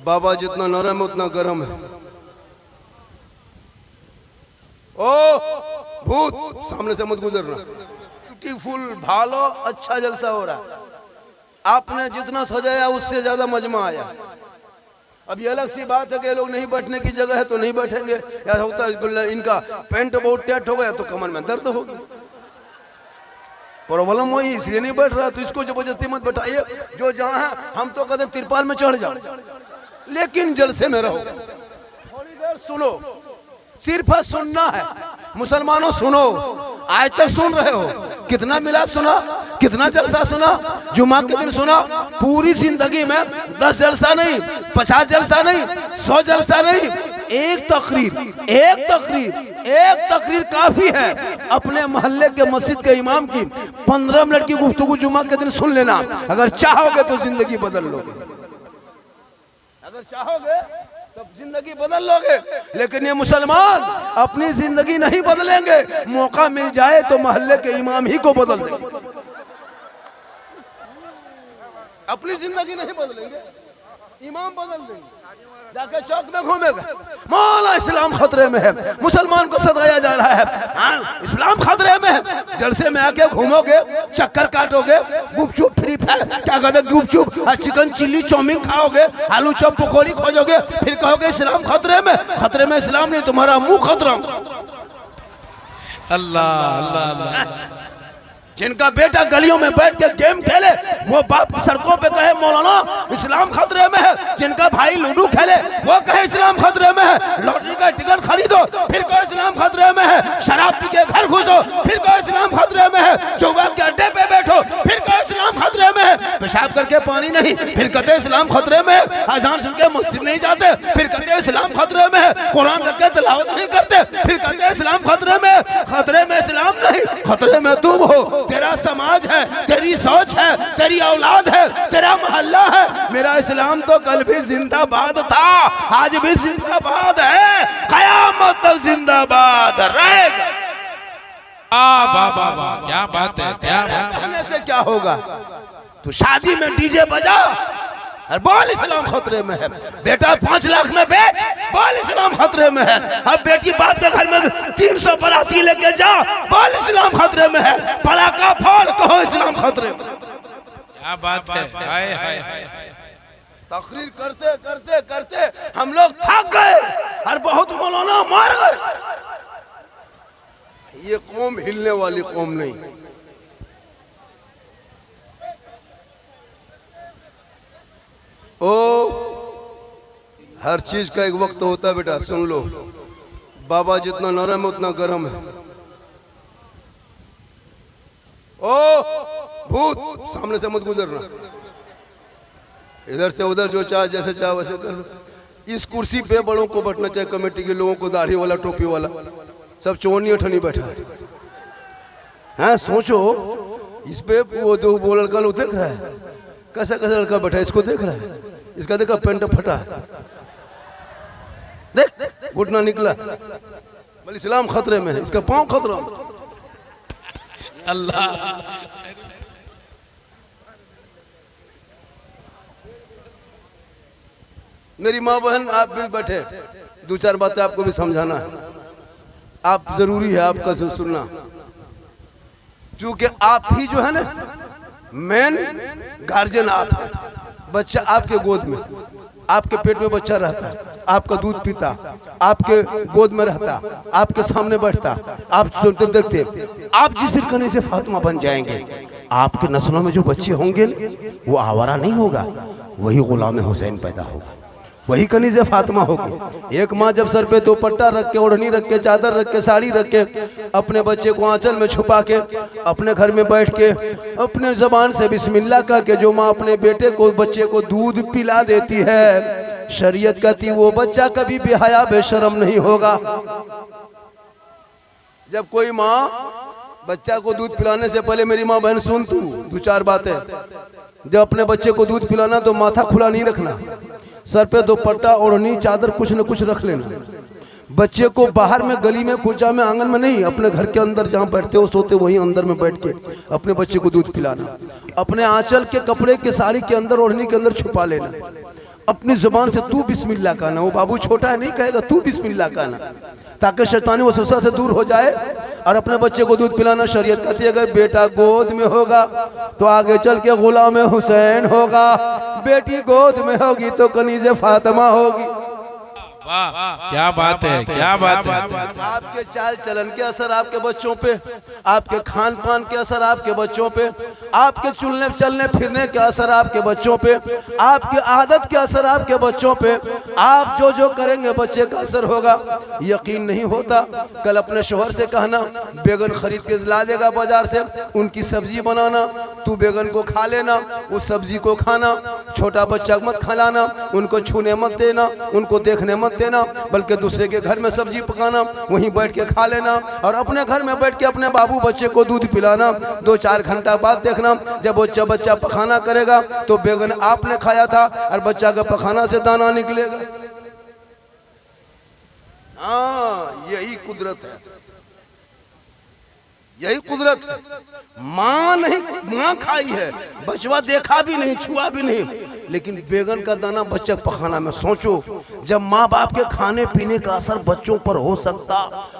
बाबा जितना नरम है उतना गर्म है। ओ भूत सामने से मत गुजरना। ब्यूटीफुल भालो, अच्छा जलसा हो रहा है। आपने जितना सजाया उससे ज्यादा मजमा आया। अब ये अलग सी बात है कि लोग नहीं बैठने की जगह है तो नहीं बैठेंगे, या होता है इनका पेंट बहुत टाइट हो गया तो कमर में दर्द होगी, प्रॉब्लम वही, इसलिए नहीं बैठ रहा। तो इसको जबरदस्ती मत बैठाइए। जो जहाँ है हम तो कहते तिरपाल में चढ़ जाओ, लेकिन जलसे में रहो। थोड़ी देर सुनो, सिर्फ सुनना है। मुसलमानों सुनो, आज तक सुन रहे हो, कितना मिला सुना, कितना जलसा सुना, जुमा के दिन सुना। पूरी जिंदगी में 10 जलसा नहीं, 50 जलसा नहीं, 100 जलसा नहीं, एक तकरीर काफी है। अपने मोहल्ले के मस्जिद के इमाम की 15 मिनट की गुफ्तगू जुमा के दिन सुन लेना। अगर चाहोगे तो जिंदगी बदल लोगे, अगर चाहोगे तो जिंदगी बदल लोगे। लेकिन ये मुसलमान अपनी जिंदगी नहीं बदलेंगे, मौका मिल जाए तो मोहल्ले के इमाम ही को बदल देंगे, अपनी जिंदगी नहीं बदलेंगे, इमाम बदल देंगे। जाके चौक में घूमेगा, मौला इस्लाम खतरे में है, मुसलमान को सताया जा रहा है, इस्लाम खतरे में है। जलसे में आके घूमोगे, चक्कर काटोगे, गुपचुप फ्री फायर क्या कहते गुपचुप, चिकन चिल्ली चाउमीन खाओगे, आलू चॉप पकौड़ी खोजोगे, फिर कहोगे इस्लाम खतरे में। खतरे में इस्लाम नहीं, तुम्हारा मुंह खतरा। अल्लाह अल्लाह अल्लाह। जिनका बेटा गलियों में बैठ के गेम खेले, वो बाप सड़कों पे कहे मौलाना इस्लाम खतरे में है। जिनका भाई लूडो खेले, वो कहे इस्लाम खतरे में है। लॉटरी का टिकट खरीदो, फिर कहो इस्लाम खतरे में है। शराब पी के घर घुसो, फिर कहो इस्लाम खतरे में है। जुआ के अड्डे पे बैठो, फिर कहो इस्लाम खतरे में है। पेशाब करके पानी नहीं, फिर कहते इस्लाम खतरे में है। अजान सुन के मस्जिद नहीं जाते, फिर कहते इस्लाम खतरे में है। कुरान रख के तिलावत नहीं करते, फिर कहते इस्लाम खतरे में है। खतरे में इस्लाम नहीं, खतरे में तुम हो। तेरा समाज है, तेरी सोच है, तेरी औलाद है, तेरा मोहल्ला है। मेरा इस्लाम तो कल भी जिंदाबाद था, आज भी जिंदाबाद है, कयामत तक जिंदाबाद रहेगा। वाह, क्या बात है, क्या बात है। कहने से क्या होगा? तो शादी में डीजे बजा और बोल इस्लाम खतरे में है। बेटा 5 लाख में बेच, बोल इस्लाम खतरे में है। अब बेटी बाप के घर में 300 बराती लेके जा, बोल इस्लाम खतरे में है। पटाखा फोड़, कहो इस्लाम खतरे में। क्या बात है। हाय हाय हाय। तकरीर करते करते करते हम लोग थक गए और बहुत मौलाना मार गए। ये कौम हिलने वाली कौम नहीं। ओ हर चीज का एक वक्त होता है बेटा, सुन लो। बाबा जितना नरम है उतना गर्म है। ओ भूत सामने से मत गुजरना। इधर से उधर जो चाह जैसे चाह वैसे कर लो। इस कुर्सी पे बड़ों को बैठना चाहिए, कमेटी के लोगों को, दाढ़ी वाला टोपी वाला सब चोनी अठनी बैठा है। सोचो, इस पे वो दो वो लड़का लोग देख रहा है, कैसा कैसा लड़का बैठा है, इसको देख रहा है, इसका देखा पेंट फटा है, देख घुटना निकला, बोले इस्लाम खतरे में है, इसका पांव खतरा। अल्लाह। मेरी माँ बहन आप भी बैठे, 2-4 बातें आपको भी समझाना है। आप जरूरी है आपका सुनना, क्योंकि आप ही जो है ना मेन गार्जियन आप है। बच्चा आपके गोद में, आपके पेट में बच्चा रहता, आपका दूध पीता, आपके गोद में रहता, आपके सामने बैठता, आप सुनते देखते। आप जिस सिरकनी से फातिमा बन जाएंगे, आपके नस्लों में जो बच्चे होंगे वो आवारा नहीं होगा, वही गुलाम हुसैन पैदा होगा, वही कनीज़े फातिमा होगी। एक माँ जब सर पे दुपट्टा रख के, ओढ़नी रख के, चादर रख के, साड़ी रख के, अपने बच्चे को आंचल में छुपा के, अपने घर में बैठ के, अपने जबान से बिस्मिल्लाह कह के जो माँ अपने बेटे को, बच्चे को दूध पिला देती है, शरीयत कहती वो बच्चा कभी भी हया बेशरम नहीं होगा। जब कोई माँ बच्चा को दूध पिलाने से पहले, मेरी माँ बहन सुन तू 2-4 बातें, जब अपने बच्चे को दूध पिलाना तो माथा खुला नहीं रखना, सर पे दुपट्टा, ओढ़नी, चादर कुछ न कुछ रख लेना। बच्चे को बाहर में, गली में, कुचा में, आंगन में नहीं, अपने घर के अंदर जहाँ बैठते हो सोते वहीं अंदर में बैठ के अपने बच्चे को दूध पिलाना। अपने आंचल के कपड़े के, साड़ी के अंदर, ओढ़नी के अंदर छुपा लेना। अपनी जुबान से तू बिस्मिल्लाह कहना। वो बाबू छोटा है, नहीं कहेगा तू बिस्मिल्लाह कहना, ताकि शैतानी वसवसा से दूर हो जाए। और अपने बच्चे को दूध पिलाना शरीयत कहती है, अगर बेटा गोद में होगा तो आगे चल के गुलाम हुसैन होगा, बेटी गोद में होगी तो कनीज़े फातिमा होगी। वाह, क्या बात है, क्या बात है। आपके चाल चलन के असर आपके बच्चों पे, आपके खान पान के असर आपके बच्चों पे, आपके चलने चलने फिरने के असर आपके बच्चों पे, आपके आदत के असर आपके बच्चों पे। आप जो जो करेंगे बच्चे का असर होगा। यकीन नहीं होता, कल अपने शोहर से कहना बैगन खरीद के ला देगा बाजार से, उनकी सब्जी बनाना, तू बैगन को खा लेना, उस सब्जी को खाना, छोटा बच्चा मत खिलाना, उनको छूने मत देना, उनको देखने मत देना, बल्कि दूसरे के घर में सब्जी पकाना, वहीं बैठ के खा लेना। और अपने घर में बैठ के अपने बाबू बच्चे को दूध पिलाना। 2-4 घंटा बाद देखना, जब बच्चा पखाना करेगा तो बैगन आपने खाया था और बच्चा का पखाना से दाना निकलेगा। हाँ, यही कुदरत है, यही कुदरत है। माँ नहीं, माँ खाई है, बचवा देखा भी नहीं, छुआ भी नहीं, लेकिन बैगन का दाना बच्चा पखाना में। सोचो, जब माँ बाप के खाने पीने का असर बच्चों पर हो सकता,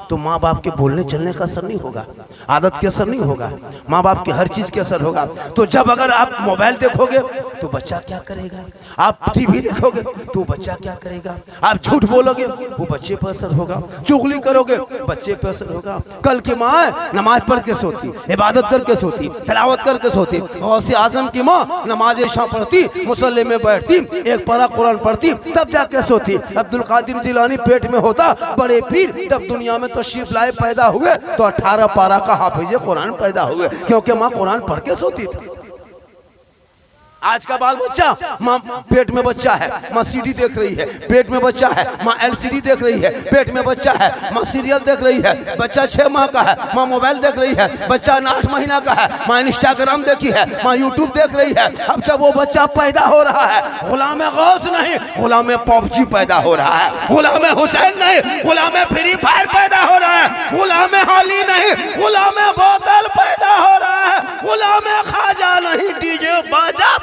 तो माँ बाप के बोलने चलने का असर नहीं होगा, आदत के असर नहीं होगा, माँ बाप की हर चीज के असर होगा। तो जब अगर आप मोबाइल देखोगे तो बच्चा क्या करेगा, आप टीवी देखोगे तो बच्चा क्या करेगा, आप झूठ बोलोगे वो बच्चे पर असर होगा, चुगली करोगे बच्चे पर असर होगा। कल की माँ नमाज पढ़ के सोती, इबादत करके सोती, तिलावत करके सोती। गौसे आजम की माँ नमाज इशा पढ़ती, मुसल्ले में बैठती, एक पारा कुरान पढ़ती, तब जाके सोती। अब्दुल कादिर जिलानी पेट में होता, बड़े पीर जब दुनिया में तशरीफ लाए पैदा हुए तो 18 पारा का हाफिज कुरान पैदा हुए, क्योंकि माँ कुरान पढ़ के सोती थी। आज का बाल बच्चा, माँ पेट में बच्चा है, माँ सीडी देख रही है, पेट में बच्चा है, माँ एलसीडी देख रही है, पेट में बच्चा है, माँ सीरियल देख रही है। बच्चा 6 माह का है, माँ मोबाइल देख रही है। बच्चा 8 महीना का है, माँ इंस्टाग्राम देखी है, माँ यूट्यूब देख रही है। अब जब वो बच्चा पैदा हो रहा है, गुलाम गौस नहीं, गुलाम पबजी पैदा हो रहा है, गुलाम हुसैन नहीं, गुलाम फ्री फायर पैदा हो रहा है, गुलाम होली नहीं, गुलाम बोतल पैदा हो रहा है, गुलाम खाजा नहीं, डीजे बाजा।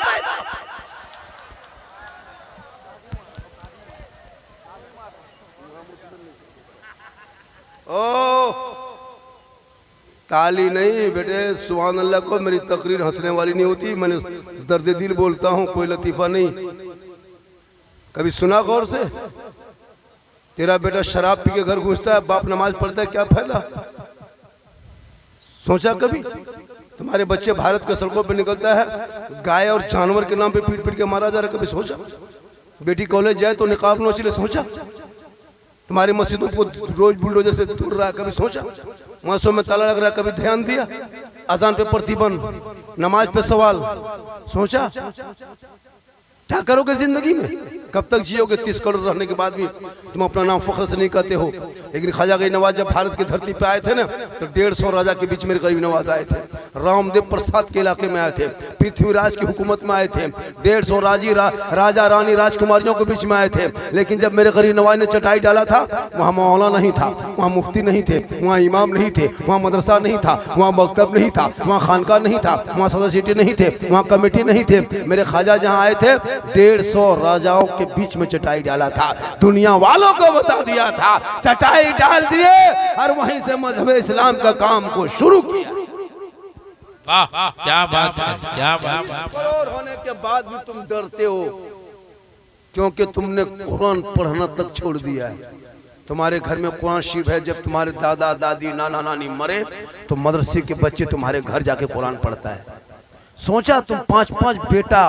ओ ताली नहीं बेटे, सुभान अल्लाह को मेरी तकरीर हंसने वाली नहीं होती, मैंने दर्द दिल बोलता हूं, कोई लतीफा नहीं। कभी सुना गौर से, तेरा बेटा शराब पी के घर घुसता है, बाप नमाज पढ़ता है, क्या फायदा? सोचा कभी? तुम्हारे बच्चे भारत के सड़कों पे निकलता है, गाय और जानवर के नाम पे पीट पीट के मारा जा रहा है, कभी सोचा? बेटी कॉलेज जाए तो निकाब नोच ले, सोचा? तुम्हारी मस्जिदों को रोज बुलडोजर से तोड़ रहा है, कभी सोचा? मौसम में ताला लग रहा है, कभी ध्यान दिया? अजान पे प्रतिबंध, नमाज पे सवाल, सोचा? क्या करोगे जिंदगी में? कब तक जियोगे? 30 करोड़ रहने के बाद भी तुम अपना नाम फख्र से नहीं कहते हो। लेकिन ख्वाजा गरीब नवाज जब भारत की धरती पे आए थे ना, तो 150 राजा के बीच में गरीब नवाज आए थे। रामदेव प्रसाद के इलाके में आए थे, पृथ्वीराज की हुकूमत में आए थे, 150 राजा रानी राजकुमारियों के बीच में आए थे। लेकिन जब मेरे गरीब नवाज ने चटाई डाला था, वहाँ मौला नहीं था, वहाँ मुफ्ती नहीं थे, वहाँ इमाम नहीं थे, वहाँ मदरसा नहीं था, वहाँ मकतब नहीं था, वहाँ खानका नहीं था, वहाँ सदर सिटी नहीं थे, वहाँ कमेटी नहीं थे। मेरे ख्वाजा जहाँ आए थे, 150 राजाओं के बीच में चटाई डाला था, दुनिया वालों को बता दिया था, चटाई डाल दिए और वहीं से मजहब इस्लाम का काम को शुरू किया। वाह, क्या बात है, क्या बात है। करोड़ होने के बाद भी तुम डरते हो, क्योंकि तुमने कुरान पढ़ना तक छोड़ दिया है। तुम्हारे घर में कुरान शरीफ है, जब तुम्हारे दादा दादी नाना नानी मरे तो मदरसे के बच्चे तुम्हारे घर जाके कुरान पढ़ता है। सोचा तुम 5-5 बेटा,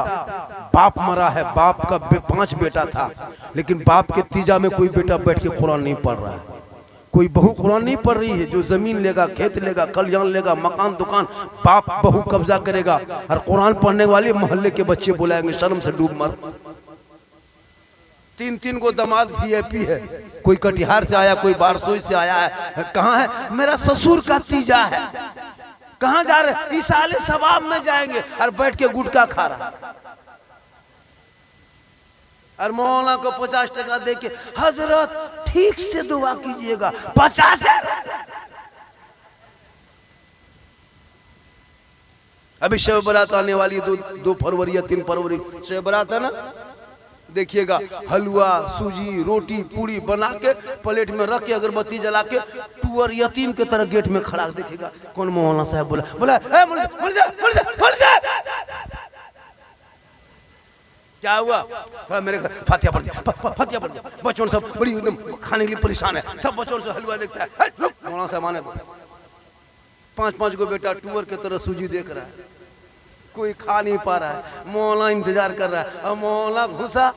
बाप मरा है, बाप का 5 बेटा था, लेकिन बाप के तीजा में कोई बेटा बैठ के कुरान नहीं पढ़ रहा है, कोई बहू कुरान नहीं पढ़ रही है। जो जमीन लेगा, खेत लेगा, कल्याण लेगा, मकान दुकान बाप बहू कब्जा करेगा, और कुरान पढ़ने वाले मोहल्ले के बच्चे बुलाएंगे, शर्म से डूब मर। 3-3 को दामाद VIP है, कोई कटिहार से आया, कोई बारसोई से आया है। कहाँ है? मेरा ससुर का तीजा है। कहाँ जा रहे? इस साले सवाब में जाएंगे, और बैठ के गुटखा खा रहा। और मौलाना को 50 टका दे के, हजरत ठीक से दुआ कीजिएगा, 50 है। अभी शब बरात आने वाली, 2 फरवरी या 3 फरवरी शब बरात है ना, देखिएगा हलवा सूजी रोटी पूरी बना के प्लेट में रख के अगरबत्ती जला के टूअर यतीम के तरह गेट में खड़ा देखिएगा। कौन मौलाना साहब बोला बोला क्या हुआ? थोड़ा मेरे घर फातिया पड़ गया। बच्चों सब बड़ी एकदम खाने के लिए परेशान है, सब बच्चों से हलवा देखता है। मौलाना साहब आने 5-5 को बेटा टूअर के तरह सूजी देख रहा है, कोई खा नहीं पा रहा है, मौला इंतजार कर रहा है। और मौला घुसा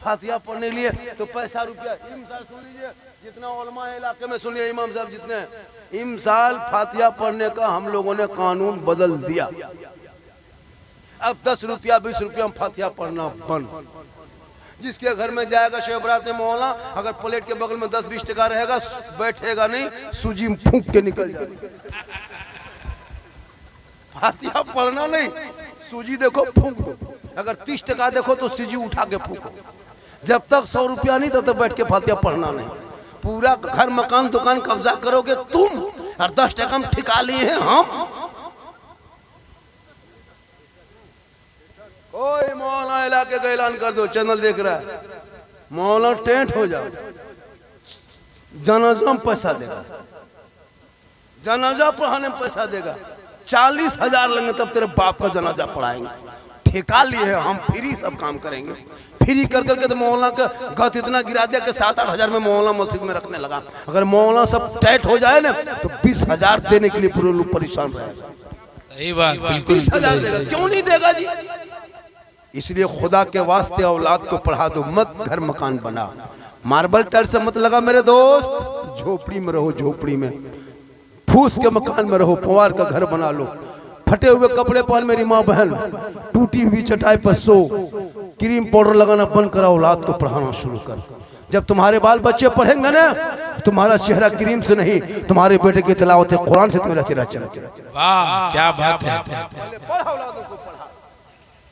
फातिया पढ़ने के लिए तो पैसा रुपया इमसाल सुन लीजिए, जितना उलमा इलाके में सुनिए इमाम साहब जितने इमसाल फातिया पढ़ने का हम लोगों ने कानून बदल दिया। अब 10 रुपया 20 रुपया में फातिया पढ़ना बंद। जिसके घर में जाएगा शेबरात में मौला, अगर प्लेट के बगल में 10-20 टका रहेगा बैठेगा नहीं, सूजी में फूंक के निकल जाएगा। फातिया पढ़ना नहीं, सूजी देखो फूंक दो। अगर 30 टका देखो तो सूजी उठा के फूंको। जब तक 100 रुपया नहीं तब तक बैठ के फातिया पढ़ना नहीं। पूरा घर मकान दुकान कब्जा करोगे तुम, और 10 टका में ठिका लिए हैं हम। कोई मौला इलाके का ऐलान कर दो, चैनल देख रहा है, मौला टेंट हो जाओ, जनाजा में पैसा देगा, जनाजा पढ़ाने में पैसा देगा। 40,000 लेंगे तब तेरे बाप का जनाजा पढ़ाएंगे। ठेका लिए है हम, फ्री सब काम करेंगे। फ्री कर करके तो मौला का गत इतना गिरा दिया कि 7-8 हजार में मौला मस्जिद में रखने लगा। अगर मौला सब टाइट हो जाए ना तो 20,000 देने के लिए पूरे लोग परेशान रहेगा। सही बात, बिल्कुल 20,000 देगा, क्यों नहीं देगा जी? इसलिए खुदा के वास्ते औलाद को पढ़ा दो, मत घर मकान बना। मार्बल टाइल से मत लगा मेरे दोस्त, झोपड़ी में रहो, झोपड़ी में फूस के मकान में रहो, पुआर का घर बना लो। फटे हुए कपड़े पहन मेरी माँ बहन, टूटी हुई चटाई पर सो, क्रीम पाउडर लगाना बंद करा, औलाद को पढ़ाना शुरू कर। जब तुम्हारे बाल बच्चे पढ़ेंगे ना, तुम्हारा चेहरा क्रीम से नहीं, तुम्हारे बेटे की तिलावत कुरान से तुम्हारा चेहरा चमके। वाह क्या बात है। पढ़ा औलादों को, पढ़ा।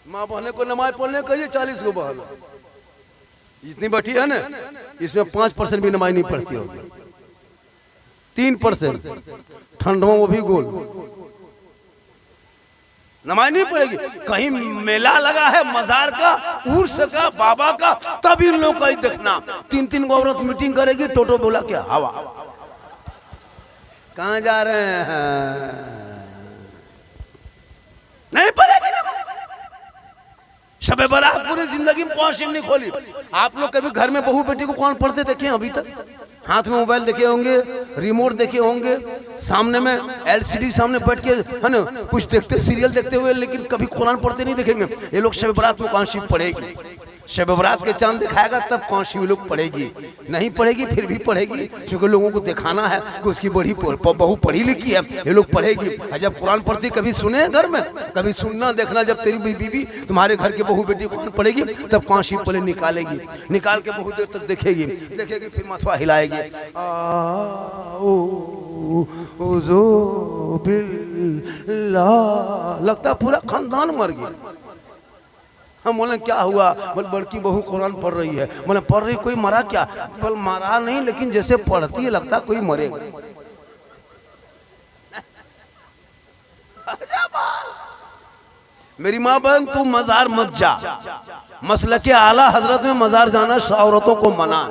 माँ बहने को नमाज पढ़ने कहिए 40 को बहन जितनी बैठी है ना, इसमें 5% भी नमाज नहीं पढ़ती होगी, 3%। ठंडों वो भी गोल नमाज नहीं पड़ेगी। कहीं मेला लगा है मजार का, उर्स का, बाबा का, तब इन लोगों का ही देखना। 3-3 को औरत मीटिंग करेगी, टोटो बोला क्या हवा। कहाँ जा रहे हैं? नहीं पड़ेगी ना। शबे बारात पूरी जिंदगी में 5 नहीं खोली। आप लोग कभी घर में बहू बेटी को कौन पढ़ते देखे अभी तक? हाथ में मोबाइल देखे होंगे, रिमोट देखे होंगे, सामने में LCD सामने बैठ के है ना कुछ देखते, सीरियल देखते हुए, लेकिन कभी कुरान पढ़ते नहीं देखेंगे। ये लोग शब बारात में कौन सी पढ़ेगी? शब बारात के चांद दिखाएगा तब कौन सी लोग पढ़ेगी? नहीं पढ़ेगी, फिर भी पढ़ेगी, क्योंकि लोगों को दिखाना है कि उसकी बड़ी बहू पढ़ी लिखी है, ये लोग पढ़ेगी। जब कुरान पढ़ती कभी सुने घर में, कभी सुनना देखना। जब तेरी बीवी तुम्हारे घर की बहू बेटी कुरान पढ़ेगी तब कौन सी पहले निकालेगी, निकाल के बहुत देर तक देखेगी, फिर माथा हिलाएगी। लगता पूरा खानदान मर गया। हम बोले क्या हुआ? बोले बड़की बहू कुरान पढ़ रही है। बोले पढ़ रही, कोई मरा क्या? बोले मरा नहीं, लेकिन जैसे पढ़ती है लगता कोई मरेगा। मेरी माँ बहन तू मजार मत जा। मसलके आला हजरत में मजार जाना औरतों को मना।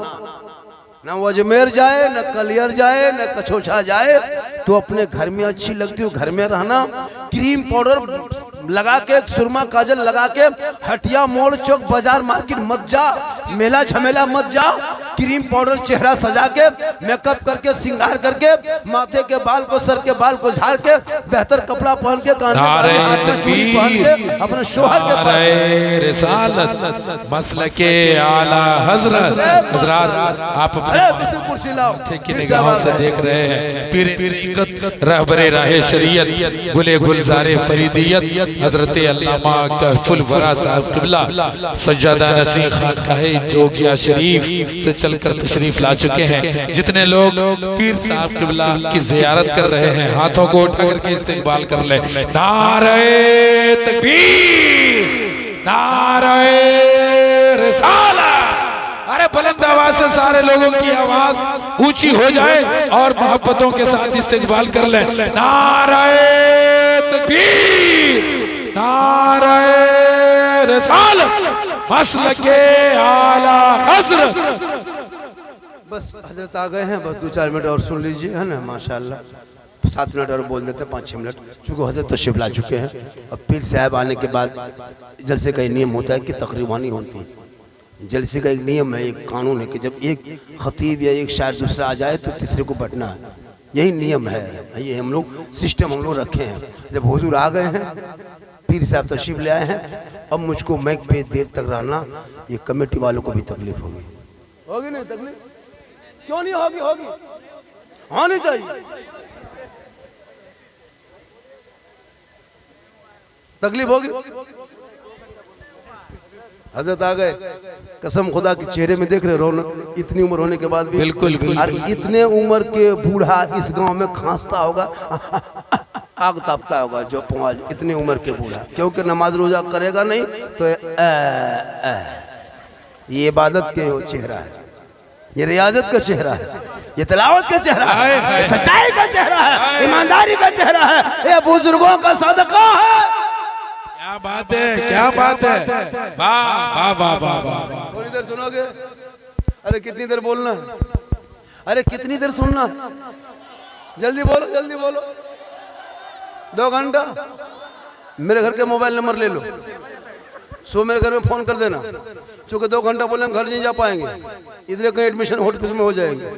न वो अजमेर जाए, न कलियर जाए, न कछोछा जाए, तो अपने घर में अच्छी लगती हो घर में रहना। क्रीम पाउडर लगा के, सुरमा काजल लगा के हटिया मोड़ चौक बाजार मार्केट मत जा, मेला झमेला मत जा। क्रीम पाउडर चेहरा सजा के, मेकअप करके, श्रृंगार करके, माथे के बाल को, सर के बाल को झाड़ के, बेहतर कपड़ा पहन के, कान में चूड़ी पहन के, अपने शोहर के पास रिसालत मसलके आला हजरत हजरत आप की निगाहों से देख रहे हैं। पीर रहबरे राहे शरीयत, गुले गुलजारे फरीदियत, हजरत अल्लामा कहफुल वरा साहब किबला सज्जादा नसीर खान काहे जोगिया शरीफ से चलकर तशरीफ ला चुके हैं। जितने लोग पीर साहब किबला की जियारत कर रहे हैं, हाथों को उठा करके इस्तेकबाल कर ले। नारे तकबीर, नारे रिसालत। अरे बुलंद आवाज से सारे लोगों की आवाज ऊंची हो जाए और मोहब्बतों के साथ इस्तेकबाल कर ले। नारे तकबीर, नारे रिसालत, मसलके आला हजरत। बस हजरत आ गए हैं, बस 2-4 मिनट और सुन लीजिए, है ना। माशाल्लाह 7 मिनट और बोल देते, 5-6 मिनट, चूँकि हजरत तो शिफ ला चुके हैं। अब पीर साहब आने के बाद जलसे का नियम होता है कि तकरीबानी होती है। जलसे का एक नियम है, एक कानून है कि जब एक खतीब या एक शायर दूसरा आ जाए तो तीसरे को बैठना है। यही नियम है, ये हम लोग सिस्टम हम लोग रखे हैं। जब हुजूर आ गए हैं, पीर साहब तशरीफ ले आए हैं, अब मुझको माइक पे देर तक रहना, ये कमेटी वालों को भी तकलीफ होगी। होगी नहीं तकलीफ? क्यों नहीं होगी? होगी, होनी चाहिए। तकलीफ होगी। हजरत आ गए, कसम खुदा के चेहरे में देख रहे रौनक, इतनी उम्र होने के बाद भी। बिल्कुल और इतने उम्र के बूढ़ा इस गांव में खांसता होगा, आग तापता होगा जो पुआल, इतनी उम्र के बूढ़ा, क्योंकि नमाज रोजा करेगा नहीं तो ये इबादत के चेहरा है, ये रियाजत का चेहरा है, ये तिलावत का चेहरा है, सच्चाई का चेहरा है, ईमानदारी का चेहरा है, ये बुजुर्गों का सदका है। क्या बात है, क्या बात है, वाह वाह वाह वाह। थोड़ी देर सुनोगे? अरे कितनी देर बोलना? अरे कितनी देर सुनना? जल्दी बोलो, जल्दी बोलो। 2 घंटा? मेरे घर के मोबाइल नंबर ले लो, सो मेरे घर में फोन कर देना, चूंकि 2 घंटा बोले घर नहीं जा पाएंगे, इधर कहीं एडमिशन होटल में हो जाएंगे।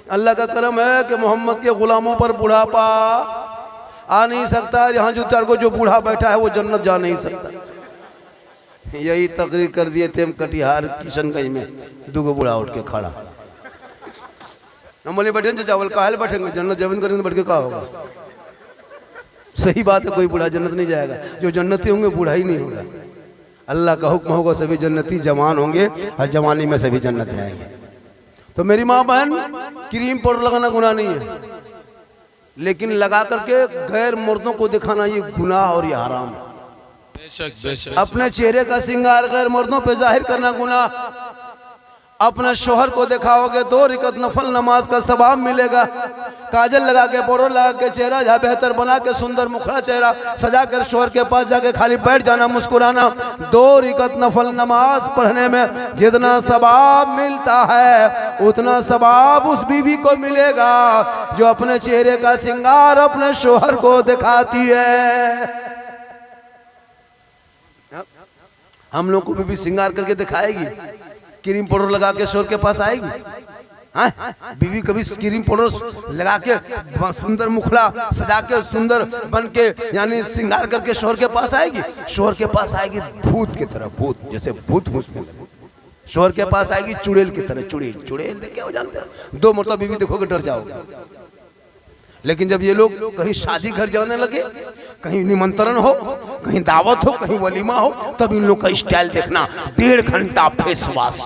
अल्लाह का करम है कि मोहम्मद के गुलामों पर बुढ़ापा आ नहीं सकता। यहाँ जो 4 को जो बूढ़ा बैठा है वो जन्नत जा नहीं सकता। यही तकरीर कर दिए थे हम कटिहार किशनगंज में, 2 बूढ़ा उठ के खड़ा, हम बोले बैठेंगे चावल काहे बैठेंगे, जन्नत जमीन करेंगे बैठ के कहा होगा। सही बात है, कोई बूढ़ा जन्नत नहीं जाएगा, जो जन्नती होंगे बूढ़ा ही नहीं होगा। अल्लाह का हुक्म होगा सभी जन्नती जवान होंगे और जवानी में सभी जन्नत जाएंगे। तो मेरी माँ बहन, क्रीम पाउडर लगाना गुनाह नहीं है, लेकिन लगा करके गैर मर्दों को दिखाना ये गुनाह और ये हराम है। बेशक बेशक। अपने चेहरे का श्रृंगार गैर मर्दों पे जाहिर करना गुनाह। अपना शोहर को दिखाओगे 2 रकात नफल नमाज का सवाब मिलेगा। काजल लगा के, पाउडर लगा के, चेहरा जहाँ बेहतर बना के, सुंदर मुखड़ा चेहरा सजा कर शोहर के पास जाके खाली बैठ जाना, मुस्कुराना। 2 रकात नफल नमाज पढ़ने में जितना सवाब मिलता है उतना सवाब उस बीवी को मिलेगा जो अपने चेहरे का श्रृंगार अपने शोहर को दिखाती है। हम लोग को बीवी श्रृंगार करके दिखाएगी, क्रीम पाउडर लगा के शोहर के पास आएगी? हाँ, बीवी कभी क्रीम पाउडर लगा के सुंदर मुखड़ा सजा के सुंदर बन के यानी श्रृंगार करके शोहर के पास आएगी? शोहर के पास आएगी भूत की तरह, भूत जैसे भूत शोहर के पास आएगी चुड़ैल की तरह। चुड़ैल, चुड़ैल क्या हो जानते हैं? 2 मरतबा बीवी देखोगे डर जाओगे। लेकिन जब ये लोग कहीं शादी घर जाने लगे, कहीं निमंत्रण हो, कहीं दावत हो, कहीं वलीमा हो, तब इन लोग का स्टाइल देखना। 1.5 घंटा फेस वॉश,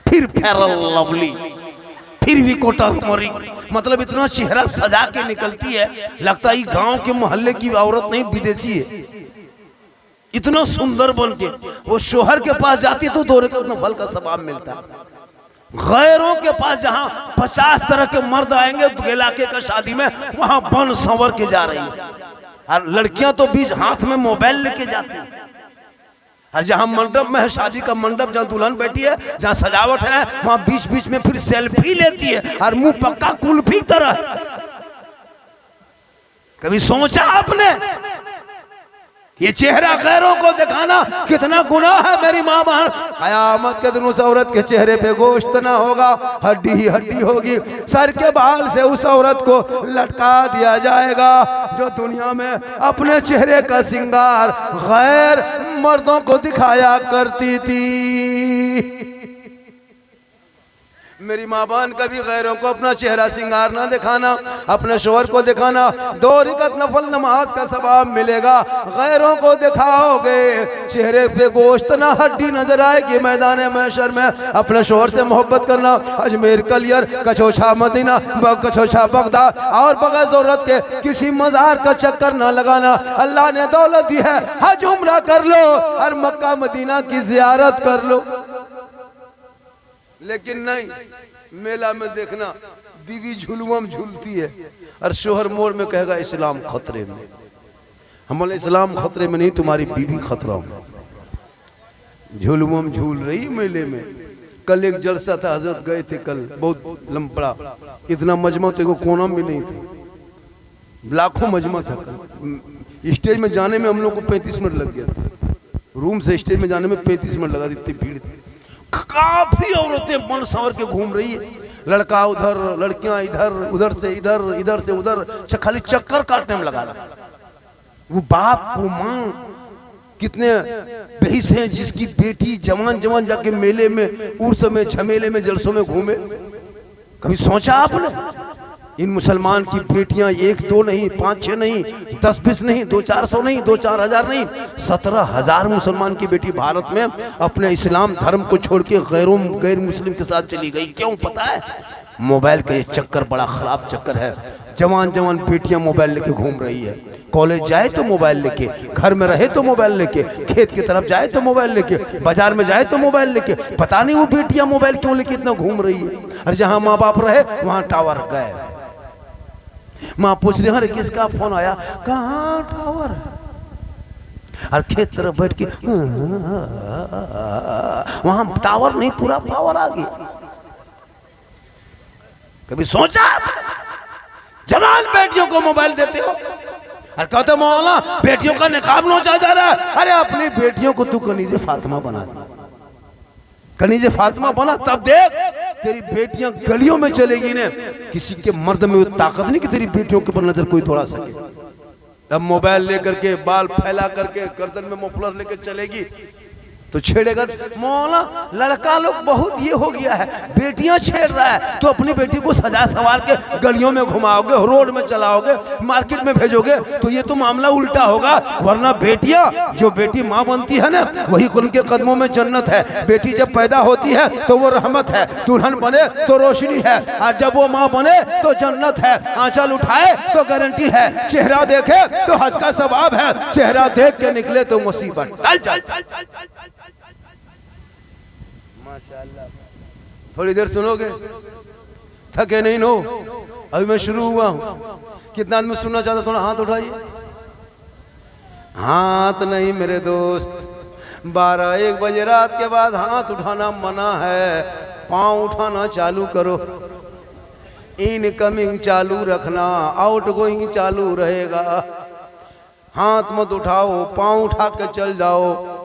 फिर फेयर लवली, फिर भी कोटरमरी, मतलब इतना चेहरा सजा के निकलती है, लगता है गांव के मोहल्ले की औरत नहीं विदेशी है। इतना सुंदर बन के वो शोहर के पास जाती तो 2 रकात नफल का सवाब मिलता है। गैरों के पास जहां 50 तरह के मर्द आएंगे इलाके का शादी में, वहां बन संवर के जा रही है, और लड़कियां तो बीच हाथ में मोबाइल लेके जाती हैं। और जहां मंडप में है, शादी का मंडप, जहां दुल्हन बैठी है, जहां सजावट है, वहां बीच बीच में फिर सेल्फी लेती है और मुंह पक्का कुल्फी तरह। कभी सोचा आपने ये चेहरा गैरों को दिखाना कितना गुनाह है? मेरी माँ बहन, कयामत के दिन उस औरत के चेहरे पे गोश्त ना होगा, हड्डी ही हड्डी होगी। सर के बाल से उस औरत को लटका दिया जाएगा जो दुनिया में अपने चेहरे का श्रृंगार गैर मर्दों को दिखाया करती थी। मेरी माँ बहन, कभी गैरों को अपना चेहरा श्रृंगार ना दिखाना, अपने शोहर को दिखाना। 2 रकात नफल नमाज का सवाब मिलेगा। गैरों को दिखाओगे, चेहरे पे गोश्त ना हड्डी नजर आएगी। मैदान महशर में अपने शोहर से मोहब्बत करना। अजमेर कलियर, कछोछा मदीना, कछोछा बगदाद और बगैर जरूरत के किसी मजार का चक्कर ना लगाना। अल्लाह ने दौलत दी है, हज उम्रा कर लो और मक्का मदीना की जियारत कर लो। लेकिन नहीं, मेला में देखना बीवी झुलुआ में झूलती है और शोहर मोड़ में कहेगा इस्लाम खतरे में। हम बोले इस्लाम खतरे में नहीं, तुम्हारी बीवी खतरा में। झूलुआ में झूल रही मेले में। कल एक जलसा था, हजरत गए थे कल, बहुत लंबा, इतना मजमा तो कोना में नहीं था, लाखों मजमा था कल। स्टेज में जाने में हम लोग को 35 मिनट लग गया, रूम से स्टेज में जाने में 35 मिनट लगा, इतनी भीड़ थी। काफी औरतें मन संवर के घूम रही है, लड़का उधर, लड़कियां इधर, उधर से इधर, इधर से उधर, खाली चक्कर काटने में लगा रहा। वो बाप वो माँ कितने बेहिस हैं जिसकी बेटी जवान जवान जाके मेले में, उर्स में, झमेले में, जलसों में घूमे। कभी सोचा आपने? इन मुसलमान की बेटियां 1-2 नहीं, 5-6 नहीं, 10-20 नहीं, 2-400 नहीं, 2-4 हजार नहीं, 17,000 मुसलमान की बेटी भारत में अपने इस्लाम धर्म को छोड़ के गैर मुस्लिम के साथ चली गई। क्यों पता है? मोबाइल का ये चक्कर बड़ा खराब चक्कर है। जवान जवान बेटियां मोबाइल लेके घूम रही है, कॉलेज जाए तो मोबाइल लेके, घर में रहे तो मोबाइल लेके, खेत की तरफ जाए तो मोबाइल लेके, बाजार में जाए तो मोबाइल लेके। पता नहीं वो बेटियां मोबाइल क्यों लेके इतना घूम रही है। और जहां माँ बाप रहे वहां टावर गए। माँ पूछ रही, अरे किसका फोन आया? कहाँ टावर है? और खेत तरफ बैठ के वहां टावर नहीं, पूरा पावर आ गया। कभी सोचा? जवान बेटियों को मोबाइल देते हो और कहते मौला बेटियों का निकाब नोचा जा रहा है। अरे अपनी बेटियों को तू कनीज़े फातिमा बना दे, कनीज़े फातिमा बना, तब देख तेरी बेटियां गलियों में चलेगी ने। किसी के मर्द में वो ताकत नहीं कि तेरी बेटियों के ऊपर नजर कोई दौड़ा सके। अब मोबाइल लेकर के, बाल फैला करके, गर्दन में मफलर लेकर चलेगी तो छेड़ेगा। मौला लड़का लोग बहुत ये हो गया है, बेटियां छेड़ रहा है तो अपनी बेटी को सजा सवार के गलियों में घुमाओगे, रोड में चलाओगे, मार्केट में भेजोगे तो ये तो मामला उल्टा होगा। वरना बेटियां, जो बेटी माँ बनती है ना, वही उनके कदमों में जन्नत है। बेटी जब पैदा होती है तो वो रहमत है, दुल्हन बने तो रोशनी है, और जब वो माँ बने तो जन्नत है। आंचल उठाए तो गारंटी है, चेहरा देखे तो हज का सवाब है, चेहरा देख के निकले तो मुसीबत। माशाअल्लाह। थोड़ी देर सुनोगे, थके नहीं नो, अभी मैं शुरू हुआ हूं। कितना आदमी सुनना चाहता? थोड़ा हाथ उठाइए। हाथ नहीं मेरे दोस्त, 12-1 बजे रात के बाद हाथ उठाना मना है। पांव उठाना चालू करो, इनकमिंग चालू रखना, आउटगोइंग चालू रहेगा। हाथ मत उठाओ, पांव उठा के चल जाओ,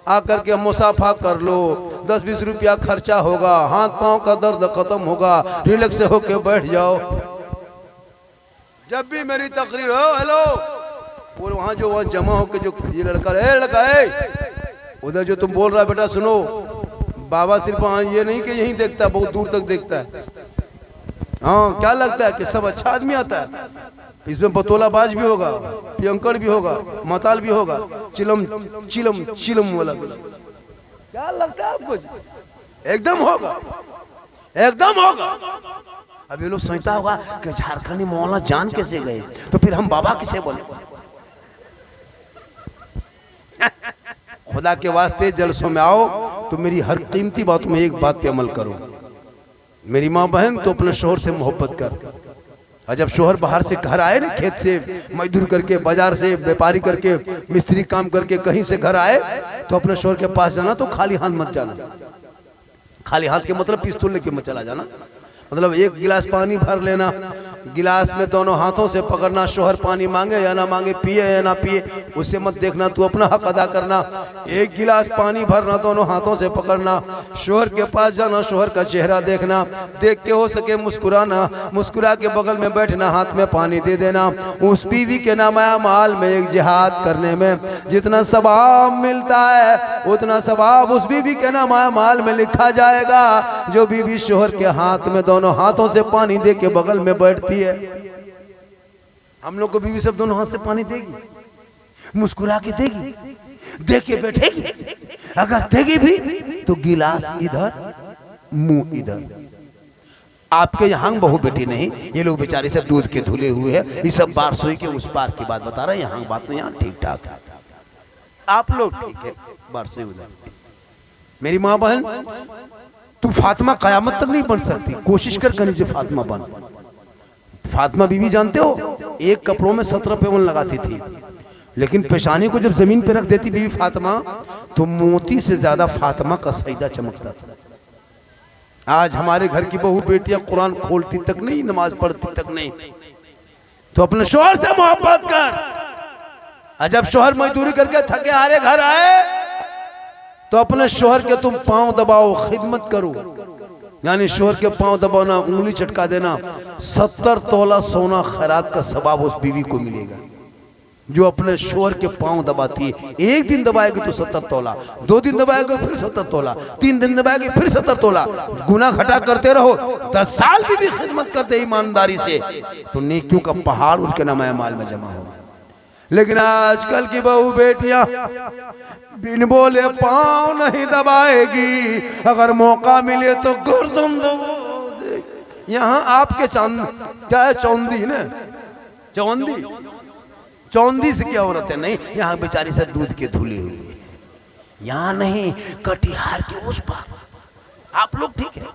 आकर के मुसाफा कर लो, 10-20 रुपया खर्चा होगा, हाथ पांव का दर्द खत्म होगा, रिलैक्स होके बैठ जाओ। जब भी मेरी तकरीर हो, हेलो, वो वहां जो वहां जमा होके जो ये लड़का है उधर जो तुम बोल रहा है, बेटा सुनो, बाबा सिर्फ ये नहीं कि यहीं देखता है, बहुत दूर तक देखता है। हाँ, क्या लगता है कि सब अच्छा आदमी आता है? इसमें बतौलाबाज भी होगा, पियंकर भी होगा, मताल भी होगा, चिलम चिलम चिलम वाला। क्या लगता है आपको? एकदम होगा, एकदम होगा। अब ये लोग सोचता होगा कि झारखंडी मौलाना जान कैसे गए, तो फिर हम बाबा किसे बोले? खुदा के वास्ते जलसों में आओ तो मेरी हर कीमती बात में एक बात पे अमल करो। मेरी माँ बहन तो अपने शोहर से मोहब्बत कर। और जब शोहर बाहर से घर आए ना, खेत से मजदूर करके, बाजार से व्यापारी करके, मिस्त्री काम करके कहीं से घर आए, तो अपने शोहर के पास जाना तो खाली हाथ मत जाना। खाली हाथ के मतलब पिस्तौल लेके मत चला जाना। मतलब 1 गिलास पानी भर लेना, गिलास में दोनों हाथों से पकड़ना, शोहर पानी मांगे या ना मांगे, पिए या ना पिए, उससे मत देखना, तू अपना हक अदा करना। 1 गिलास पानी भरना, दोनों हाथों से पकड़ना, शोहर के पास जाना, शोहर का चेहरा देखना, देख के हो सके मुस्कुराना, मुस्कुरा के बगल में बैठना, हाथ में पानी दे देना। उस बीवी के नामाया माल में एक जिहाद करने में जितना सवाब मिलता है, उतना सवाब उस बीवी के नामाया माल में लिखा जाएगा जो बीवी शोहर के हाथ में दोनों हाथों से पानी दे के बगल में बैठती है। हम लोग को बीवी सब दोनों हाथ से पानी देगी, मुस्कुरा के देगी, दे के बैठेगी। अगर देगी भी तो गिलास इधर, मुंह इधर। आपके यहाँ बहू बेटी नहीं, ये लोग बेचारे सब दूध के धुले हुए हैं। ये सब बार सोई के उस पार की बात बता रहे हैं, यहाँ बात नहीं, यहाँ ठीक ठाक है। आप लोग ठीक है, बार सोई उधर। मेरी माँ बहन, तू फातिमा कयामत तक नहीं बन सकती, कोशिश कर कहीं से फातिमा बन। फातिमा बीवी जानते हो, 1 कपड़ों में 17 पेवन लगाती थी। लेकिन पेशानी को जब जमीन पे रख देती बीवी फातिमा तो मोती से ज्यादा फातिमा का सजदा चमकता था। आज हमारे घर की बहू बेटियां कुरान खोलती तक नहीं, नमाज पढ़ती तक नहीं। तो अपने शोहर से मोहब्बत कर। और जब शोहर मजदूरी करके थके हारे घर आए तो अपने शोहर के तुम पांव दबाओ, खिदमत करो। यानी शोहर के पांव दबाना, उंगली चटका देना, 70 तोला सोना खैरात का सवाब उस बीवी को मिलेगा जो अपने शोहर के पांव दबाती है। एक दिन दबाएगी तो 70 तोला, 2 दिन दबाएगी फिर 70 तोला, 3 दिन दबाएगी फिर 70 तोला। गुना घटा करते रहो, 10 साल भी खिदमत करते ईमानदारी से तो नेकियों का पहाड़ उनके नाम माल में जमा होगा। लेकिन आजकल की बहू बेटियां बिन बोले पांव नहीं दबाएगी, अगर मौका मिले तो गर्दन दबा देगी। यहाँ आपके चांद क्या है, चौंदी ना, चौंदी, चौंदी से क्या औरत है? नहीं, यहाँ बेचारी से दूध के धुले हुए हैं। यहाँ नहीं, कटिहार के उस पार। आप लोग ठीक है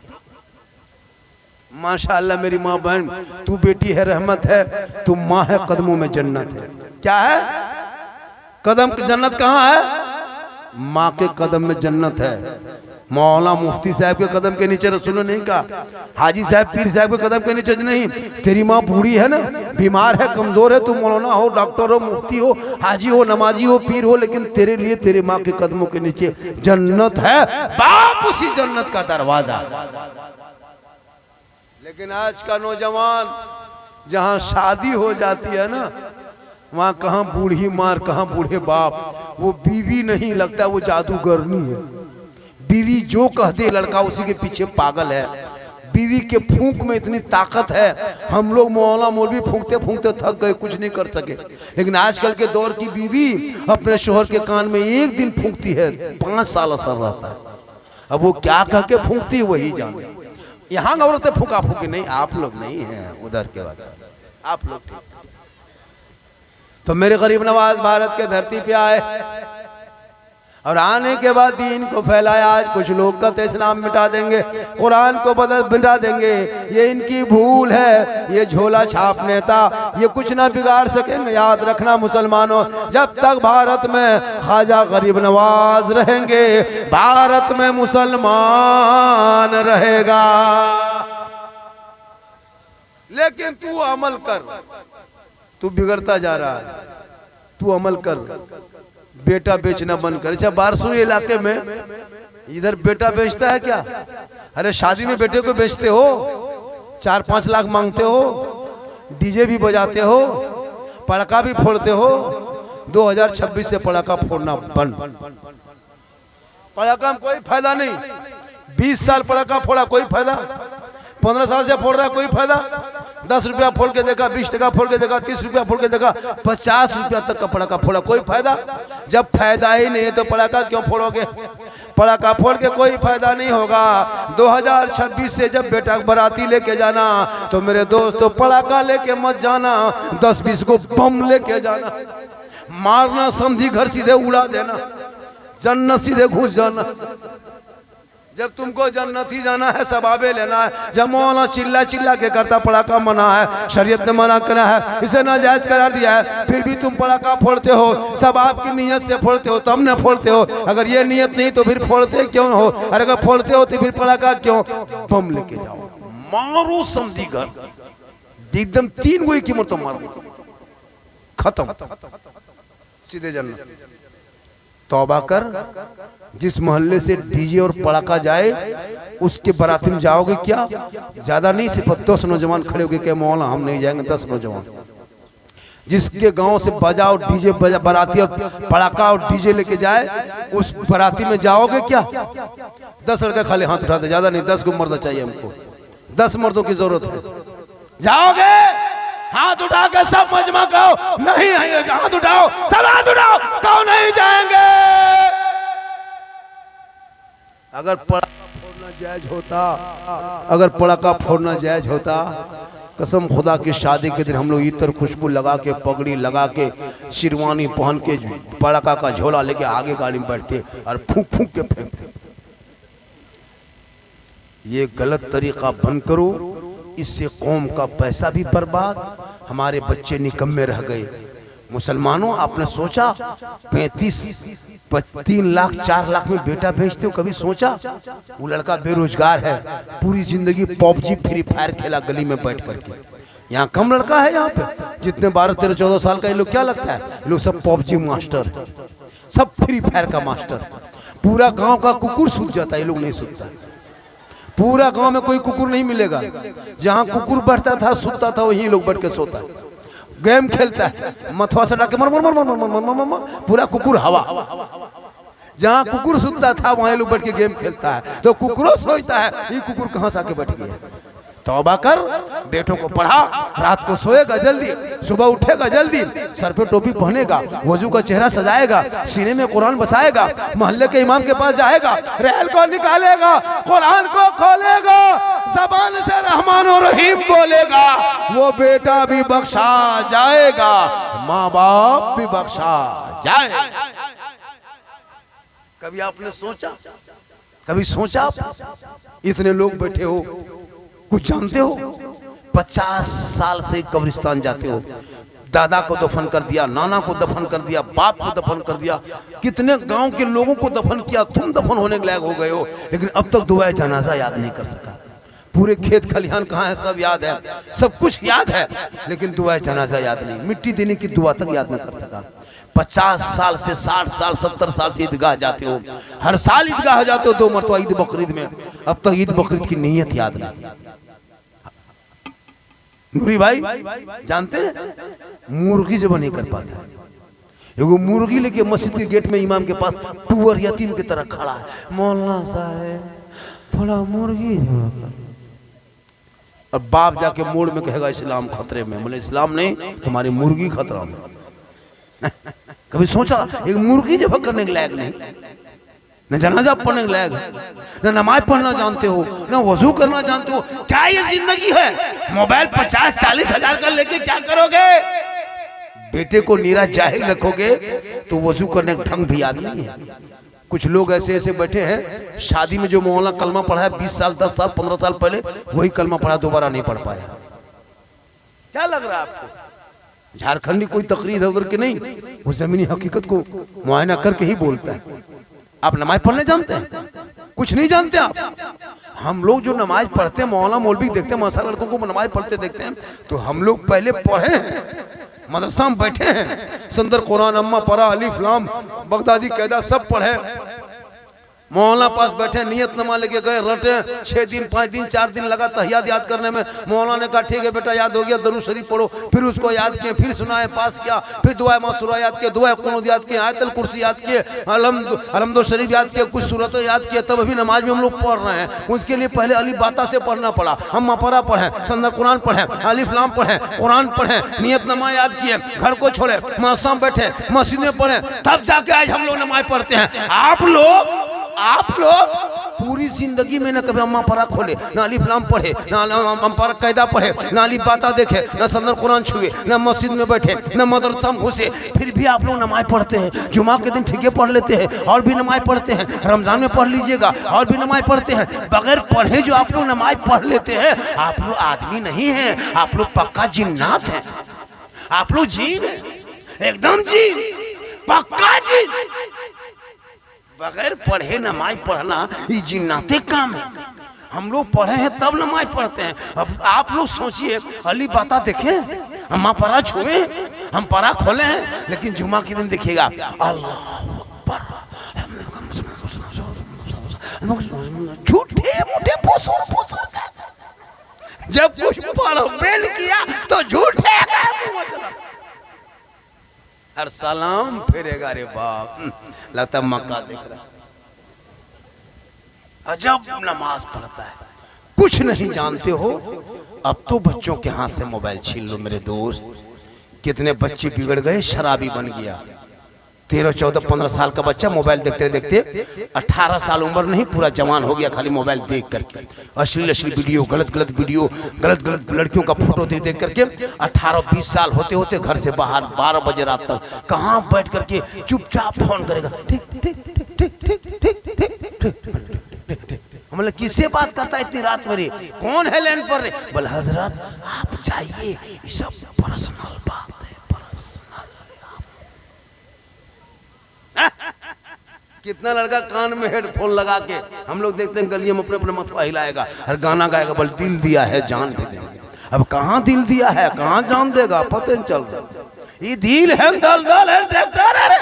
माशाअल्लाह। मेरी माँ बहन, तू बेटी है, रहमत है, तू माँ है, कदमों में जन्नत है। क्या है? कदम जन्नत कहाँ है? माँ के कदम में जन्नत है। मौला मुफ्ती साहब के कदम के नीचे रसूल ने नहीं कहा, हाजी साहब पीर साहब के कदम के नीचे नहीं। तेरी माँ बूढ़ी है ना, बीमार है, कमजोर है, तू मौलाना हो, डॉक्टर हो, मुफ्ती हो, हाजी हो, नमाजी हो, पीर हो, लेकिन तेरे लिए तेरे माँ के कदमों के नीचे जन्नत है। बाप उसी जन्नत का दरवाजा। लेकिन आज का नौजवान जहाँ शादी हो जाती है ना, वहां कहाँ बूढ़ी मार, कहाँ बूढ़े बाप। वो बीवी नहीं लगता, वो जादूगरनी है। बीवी जो कह दे लड़का उसी के पीछे पागल है। बीवी के फूंक में इतनी ताकत है, हम लोग मौला मौलवी फूंकते फूंकते थक गए, कुछ नहीं कर सके। लेकिन आजकल के दौर की बीवी अपने शोहर के कान में एक दिन फूंकती है, 5 साल असर रहता है। अब वो क्या कह के फूंकती है वही जाने। यहाँ औरतें फूका फूकी नहीं, आप लोग नहीं है उधर के बाद, आप लोग ठीक। तो मेरे गरीब नवाज भारत के धरती पे आए और आने के बाद दीन को फैलाया। आज कुछ लोग कहते इस्लाम मिटा देंगे, कुरान को बदल मिटा देंगे, ये इनकी भूल है, ये झोला छाप नेता, ये कुछ ना बिगाड़ सकेंगे। याद रखना मुसलमानों, जब तक भारत में ख्वाजा गरीब नवाज रहेंगे, भारत में मुसलमान रहेगा। लेकिन तू अमल कर, तू बिगड़ता जा रहा है, तू अमल कर, बेटा बेचना बंद कर। अच्छा, बारसूर इलाके में इधर बेटा बेचता है क्या? अरे शादी में बेटे को बेचते हो, 4-5 लाख मांगते हो, डीजे भी बजाते हो, पड़ाका भी फोड़ते हो। 2026 से पड़ाका फोड़ना बंद। पड़ाका में कोई फायदा नहीं। 20 साल पड़ाका फोड़ा, कोई फायदा। 15 साल से फोड़ रहा है, कोई फायदा। 10 रुपया फोड़ के देखा, 20 टका फोड़ के देखा, 30 रुपया फोड़ के देखा, 50 रुपया तक का पड़ाका फोड़ा, कोई फायदा। जब फायदा ही नहीं है तो पड़ाका क्यों फोड़ोगे? पड़ाका फोड़ के कोई फायदा नहीं होगा। 2026 से जब बेटा बराती लेके जाना तो मेरे दोस्तों पड़ाका लेके मत जाना, 10-20 को बम लेके जाना। मारना समझी घर सीधे उड़ा देना, जन्नत सीधे घुस जाना। जब तुमको जन्नत ही जाना है, सवाबे लेना है। जब मौला चिल्ला चिल्ला के करता पड़ाका मना है, शरीयत ने मना करा है, इसे नाजायज करार दिया है, फिर भी तुम पड़ाका फोड़ते हो। सवाब की नीयत से फोड़ते हो, तब न फोड़ते हो। अगर ये नीयत नहीं तो फिर फोड़ते क्यों हो? अरे अगर फोड़ते हो तो फिर पड़ाका क्यों? बम लेके जाओ, मारो समझी घर, एकदम 3 गोई की मरतो मारो, खत्म, सीधे जन्नत। तौबा कर। जिस मोहल्ले से डीजे और पड़ाका जाए उसके बाराती में जाओगे क्या? ज्यादा नहीं, सिर्फ 10 नौजवान खड़े होगे कि मौला हम नहीं जाएंगे, 10 नौजवान। जिसके गांव से बजाओ डीजे बाराती और पड़ाका और डीजे लेके जाए, उस बाराती में जाओगे क्या? 10 लड़के खाली हाथ उठाते, ज्यादा नहीं, 10 को मर्द चाहिए हमको, 10 मर्दों की जरूरत है। जाओगे? हाथ उठा के सब मजमा कहो नहीं, हाथ उठाओ, सब हाथ उठाओ, कहो नहीं जाएंगे। अगर पड़ाका फोड़ना जायज होता, अगर पड़ाका फोड़ना जायज होता, कसम खुदा की शादी के दिन हम लोग इतर खुशबू लगा के, पगड़ी लगा के, शेरवानी पहन के, पड़ाका का झोला लेके आगे गाड़ी में बैठते और फूंक फूंक के फेंकते। ये गलत तरीका बंद करो, इससे कौम का पैसा भी बर्बाद, हमारे बच्चे निकम्मे रह गए। मुसलमानों, आपने सोचा 3 लाख 4 लाख में बेटा भेजते हो? कभी सोचा? वो लड़का बेरोजगार है, पूरी जिंदगी पबजी फ्री फायर खेला गली में बैठ करके। यहाँ कम लड़का है यहाँ पे जितने 12 13 14 साल का ये लोग, क्या लगता है लोग सब पबजी मास्टर, सब फ्री फायर का मास्टर। पूरा गांव का कुकुर सूत जाता है, ये लोग नहीं सूतता। पूरा गांव में कोई कुकुर नहीं मिलेगा, जहाँ कुकुर बैठता था सूतता था वहीं लोग बैठ के सोता है। गेम खेलता है, मथवा से डाके मर मर मर मर मर मर मर मर, पूरा कुकुर हवा। जहाँ कुकुर सूतता था वहीं लोग बैठ के गेम खेलता है। तो कुकुरों सोचता है ये कुकुर कहाँ से आके बैठ गया। तौबा कर, बेटों को पढ़ा, रात को सोएगा जल्दी, सुबह उठेगा जल्दी, सर पे टोपी पहनेगा, वजू का चेहरा सजाएगा, सीने में कुरान बसाएगा, मोहल्ले के इमाम के पास जाएगा, रहल को निकालेगा, कुरान को खोलेगा, ज़बान से रहमान और रहीम बोलेगा, वो बेटा भी बख्शा जाएगा, माँ बाप भी बख्शा जाएगा। कभी आपने सोचा? कभी सोचा? इतने लोग बैठे हो, कुछ जानते हो? 50 साल से कब्रिस्तान जाते हो, दादा को दफन कर दिया, नाना को दफन कर दिया, बाप को दफन कर दिया, कितने गांव के लोगों को दफन किया, तुम दफन होने के लायक हो गए हो, लेकिन अब तक दुआए जनाजा याद नहीं कर सका। पूरे खेत खलिहान कहाँ है सब याद है, सब कुछ याद है, लेकिन दुआए जनाजा याद नहीं, मिट्टी देने की दुआ तक याद नहीं कर सका। 50 साल से 60 साल 70 साल से ईदगाह जाते हो, हर साल ईदगाह जाते हो 2 मरतबा ईद बकरीद में, अब तक ईद बकरीद की नीयत याद नहीं। नूरी भाई जानते हैं मुर्गी जब नहीं कर पाता, एगो मुर्गी लेके मस्जिद के गेट में इमाम के पास टूअर यतीम की तरह खड़ा है, मौलाना साहब थोड़ा मुर्गी। और बाप जाके मोड़ में कहेगा इस्लाम खतरे में, बोले इस्लाम नहीं तुम्हारी मुर्गी खतरा में। कभी सोचा? एक मुर्गी जब करने के लायक नहीं, न जनाजा पढ़ने के लायक, न नमाज पढ़ना जानते हो, न वजू करना जानते हो। क्या ये जिंदगी है? मोबाइल 50-40 हजार का लेके क्या करोगे? बेटे को नीरा जाहिल रखोगे तो वजू करने का ढंग भी याद नहीं है। कुछ लोग ऐसे ऐसे बैठे हैं, शादी में जो मौलाना कलमा पढ़ा है 20 साल 10 साल 15 साल पहले, वही कलमा पढ़ा दोबारा नहीं पढ़ पाया। क्या लग रहा है आपको? झारखंडी कोई तकरीर उधर के नहीं, वो जमीनी हकीकत को मुआयना करके ही बोलता है। आप नमाज पढ़ने जानते हैं? कुछ नहीं जानते आप। हम लोग जो नमाज पढ़ते हैं, मौलाना मौलवी देखते हैं, मासा लड़कों को नमाज पढ़ते देखते हैं, तो हम लोग पहले पढ़े हैं, मदरसा में बैठे हैं, संदर कुरान अम्मा परा अलिफ लाम बगदादी कैदा सब पढ़े, मौलाना पास बैठे, नियत नमा लेके गए, रटे 6 दिन 5 दिन 4 दिन लगा तहियात याद करने में। मौलाना ने कहा ठीक है बेटा याद हो गया, दरूद शरीफ पढ़ो, फिर उसको याद किए, फिर सुनाए, पास किया, फिर दुआ मासूरा याद किया, दुआ कुनूत याद किए, आयतल कुर्सी याद किए, अलहम्दो शरीफ याद किए, कुछ सूरतें याद किए, तब अभी नमाज में हम लोग पढ़ रहे हैं। उसके लिए पहले अली बाता से पढ़ना पड़ा, हम मपरा पढ़े, संदर कुरान पढ़े, अलिफ लाम पढ़े, कुरान पढ़े, नियत नमा याद किए, घर को छोड़े, मदरसा में बैठे, मस्जिद में पढ़े, तब जाके आज हम लोग नमाज पढ़ते हैं। आप लोग पूरी जिंदगी में न कभी अम्मा परा खोले, ना अलिफ लाम पढ़े, ना अम्मा कैदा पढ़े, ना अलिफ बाता देखे, ना संदर कुरान छुए, ना मस्जिद में बैठे, ना मदरसा में घुसे, फिर भी आप लोग नमाज पढ़ते हैं। जुमा के दिन ठीके पढ़ लेते हैं और भी नमाज पढ़ते हैं, रमजान में पढ़ लीजिएगा और भी नमाज पढ़ते हैं। बगैर पढ़े जो आप लोग नमाज पढ़ लेते हैं, आप लोग आदमी नहीं है, आप लोग पक्का जिन्नात हैं। आप लोग जीन है, एकदम जीन, पक्का जीन। बगैर पढ़े नमाज पढ़ना ये जिन्नाते काम है। हम लोग पढ़े हैं तब नमाज पढ़ते हैं। अब आप लोग सोचिए, अली बाता देखें, हम परा छुए, हम परा खोले हैं, लेकिन जुमा के दिन देखिएगा अल्लाह अकबर, झूठे मूठे फुसूर फुसूर, जब कुछ पढ़ो बेल किया तो झूठे और सलाम फेरेगा। रे बाप, लगता मक्का देख रहा, अजब नमाज पढ़ता है। कुछ नहीं जानते हो। अब तो बच्चों के हाथ से मोबाइल छीन लो मेरे दोस्त। कितने बच्चे बिगड़ गए, शराबी बन गया। 13, 14, 15 साल का बच्चा मोबाइल देखते देखते 18 साल उम्र नहीं, पूरा जवान हो गया खाली मोबाइल देख करके। अश्लील वीडियो, गलत वीडियो, गलत लड़कियों का फोटो देख करके 18-20 साल होते होते घर से बाहर 12 बजे रात तक कहाँ बैठ करके चुपचाप फोन करेगा, ठीक ठीक ठीक ठीक ठीक ठीक ठीक। मतलब किससे बात करता है इतनी रात में? रे कौन है लाइन पर? रे बोले हजरत आप जाइए, ये सब पर्सनल बात है, पर्सनल। कितना लड़का कान में हेडफोन लगा के हम लोग देखते हैं गलियों में अपने अपने मथुआ हिलाएगा और गाना गाएगा, बोल दिल दिया है जान भी देंगे। अब कहाँ दिल दिया है, कहाँ जान देगा, पता नहीं चल रहा। ये दिल है दल है ट्रैक्टर है,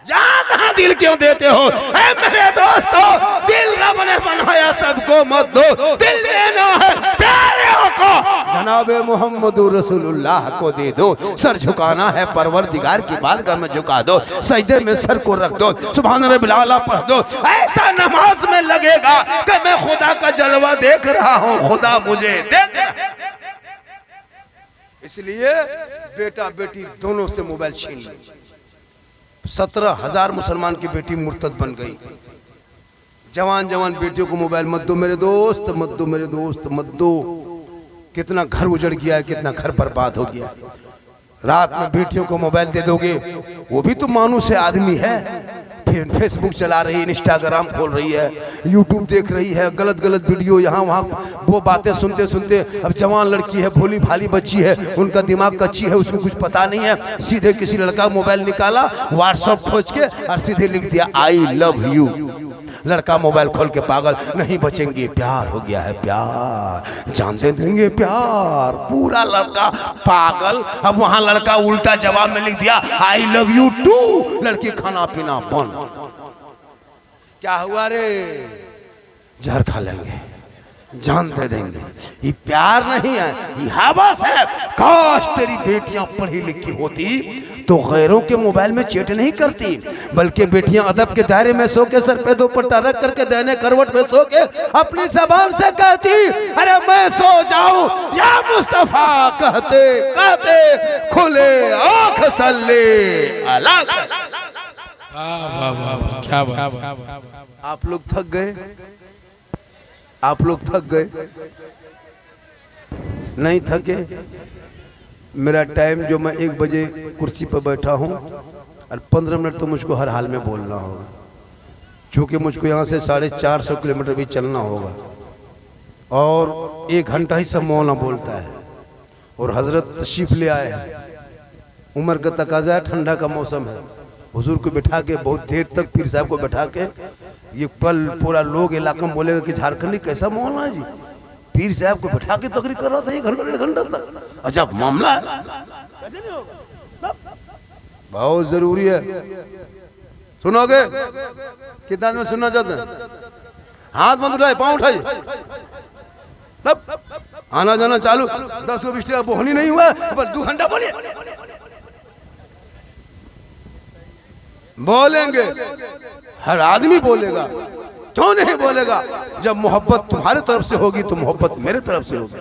जहाँ कहाँ दिल क्यों देते हो? ऐ मेरे दोस्तों, दिल रब ने बनाया, सबको मत दो, दिल देना है प्यारों को, जनाबे मोहम्मद रसूलुल्लाह को दे दो। सर झुकाना है परवरदिगार की बारगाह में झुका दो, सजदे में सर को रख दो, सुभान रब्बिल आला पढ़ दो। ऐसा नमाज में लगेगा कि मैं खुदा का जलवा देख रहा हूँ, खुदा मुझे देख रहा है। इसलिए बेटा बेटी दोनों से मोबाइल छीन ली। 17,000 मुसलमान की बेटी मुर्तद बन गई। जवान जवान बेटियों को मोबाइल मत दो मेरे दोस्त, मत दो मेरे दोस्त, मत दो। कितना घर उजड़ गया है, कितना घर बर्बाद हो गया। रात में बेटियों को मोबाइल दे दोगे, वो भी तो मानुष है, आदमी है, फिर फेसबुक चला रही है, इंस्टाग्राम खोल रही है, यूट्यूब देख रही है, गलत गलत वीडियो यहाँ वहाँ वो बातें सुनते सुनते। अब जवान लड़की है, भोली भाली बच्ची है, उनका दिमाग कच्ची है, उसको कुछ पता नहीं है, सीधे किसी लड़का मोबाइल निकाला, व्हाट्सएप खोज के और सीधे लिख दिया आई लव यू। लड़का मोबाइल खोल के पागल, नहीं बचेंगे, प्यार हो गया है, प्यार जान दे देंगे, प्यार। पूरा लड़का पागल। अब वहां लड़का उल्टा जवाब में लिख दिया आई लव यू टू। लड़की खाना पीना बंद। क्या हुआ रे? जहर खा लेंगे, जान दे देंगे। ये प्यार नहीं है, ये हवस है। काश तेरी बेटियां पढ़ी लिखी होती तो गैरों के मोबाइल में चैट नहीं करती, बल्कि बेटियां अदब के दायरे में सो के सर पे दुपट्टा रख करके दाहिने करवट में सो के अपनी जबान से कहती अरे मैं सो जाऊं या मुस्तफा कहते कहते खुले आंख सल्ले अला। क्या बात। आप लोग थक गए, आप लोग थक गए? नहीं थके? मेरा टाइम जो मैं 1 बजे कुर्सी पर बैठा हूँ और 15 मिनट तो मुझको हर हाल में बोलना होगा, क्योंकि मुझको यहाँ से 450 किलोमीटर भी चलना होगा और 1 घंटा ही सब मौलाना बोलता है। और हजरत तशरीफ ले आए हैं, उम्र का तकाजा है, ठंडा का मौसम है। हुजूर को बैठा के बहुत देर तक, पीर साहब को बैठा के, ये पल पूरा लोग इलाका में बोलेगा कि झारखंडी कैसा मौलाना है जी, पीर साहब को बैठा के तकरीर कर रहा था 1 घंटा 1.5 घंटा तक। अच्छा मामला है, कैसे नहीं होगा? बहुत जरूरी है। सुनोगे? कितना में सुनना चाहते हैं? हाथ मत उठाए, पाँव उठाइए। आना जाना चालू, 10 को 20 टका बोहनी नहीं हुआ, बस 2 घंटा बोलिए। बोलेंगे, हर आदमी बोलेगा, क्यों नहीं बोलेगा? जब मोहब्बत तुम्हारे तरफ से होगी तो मोहब्बत मेरे तरफ से होगी।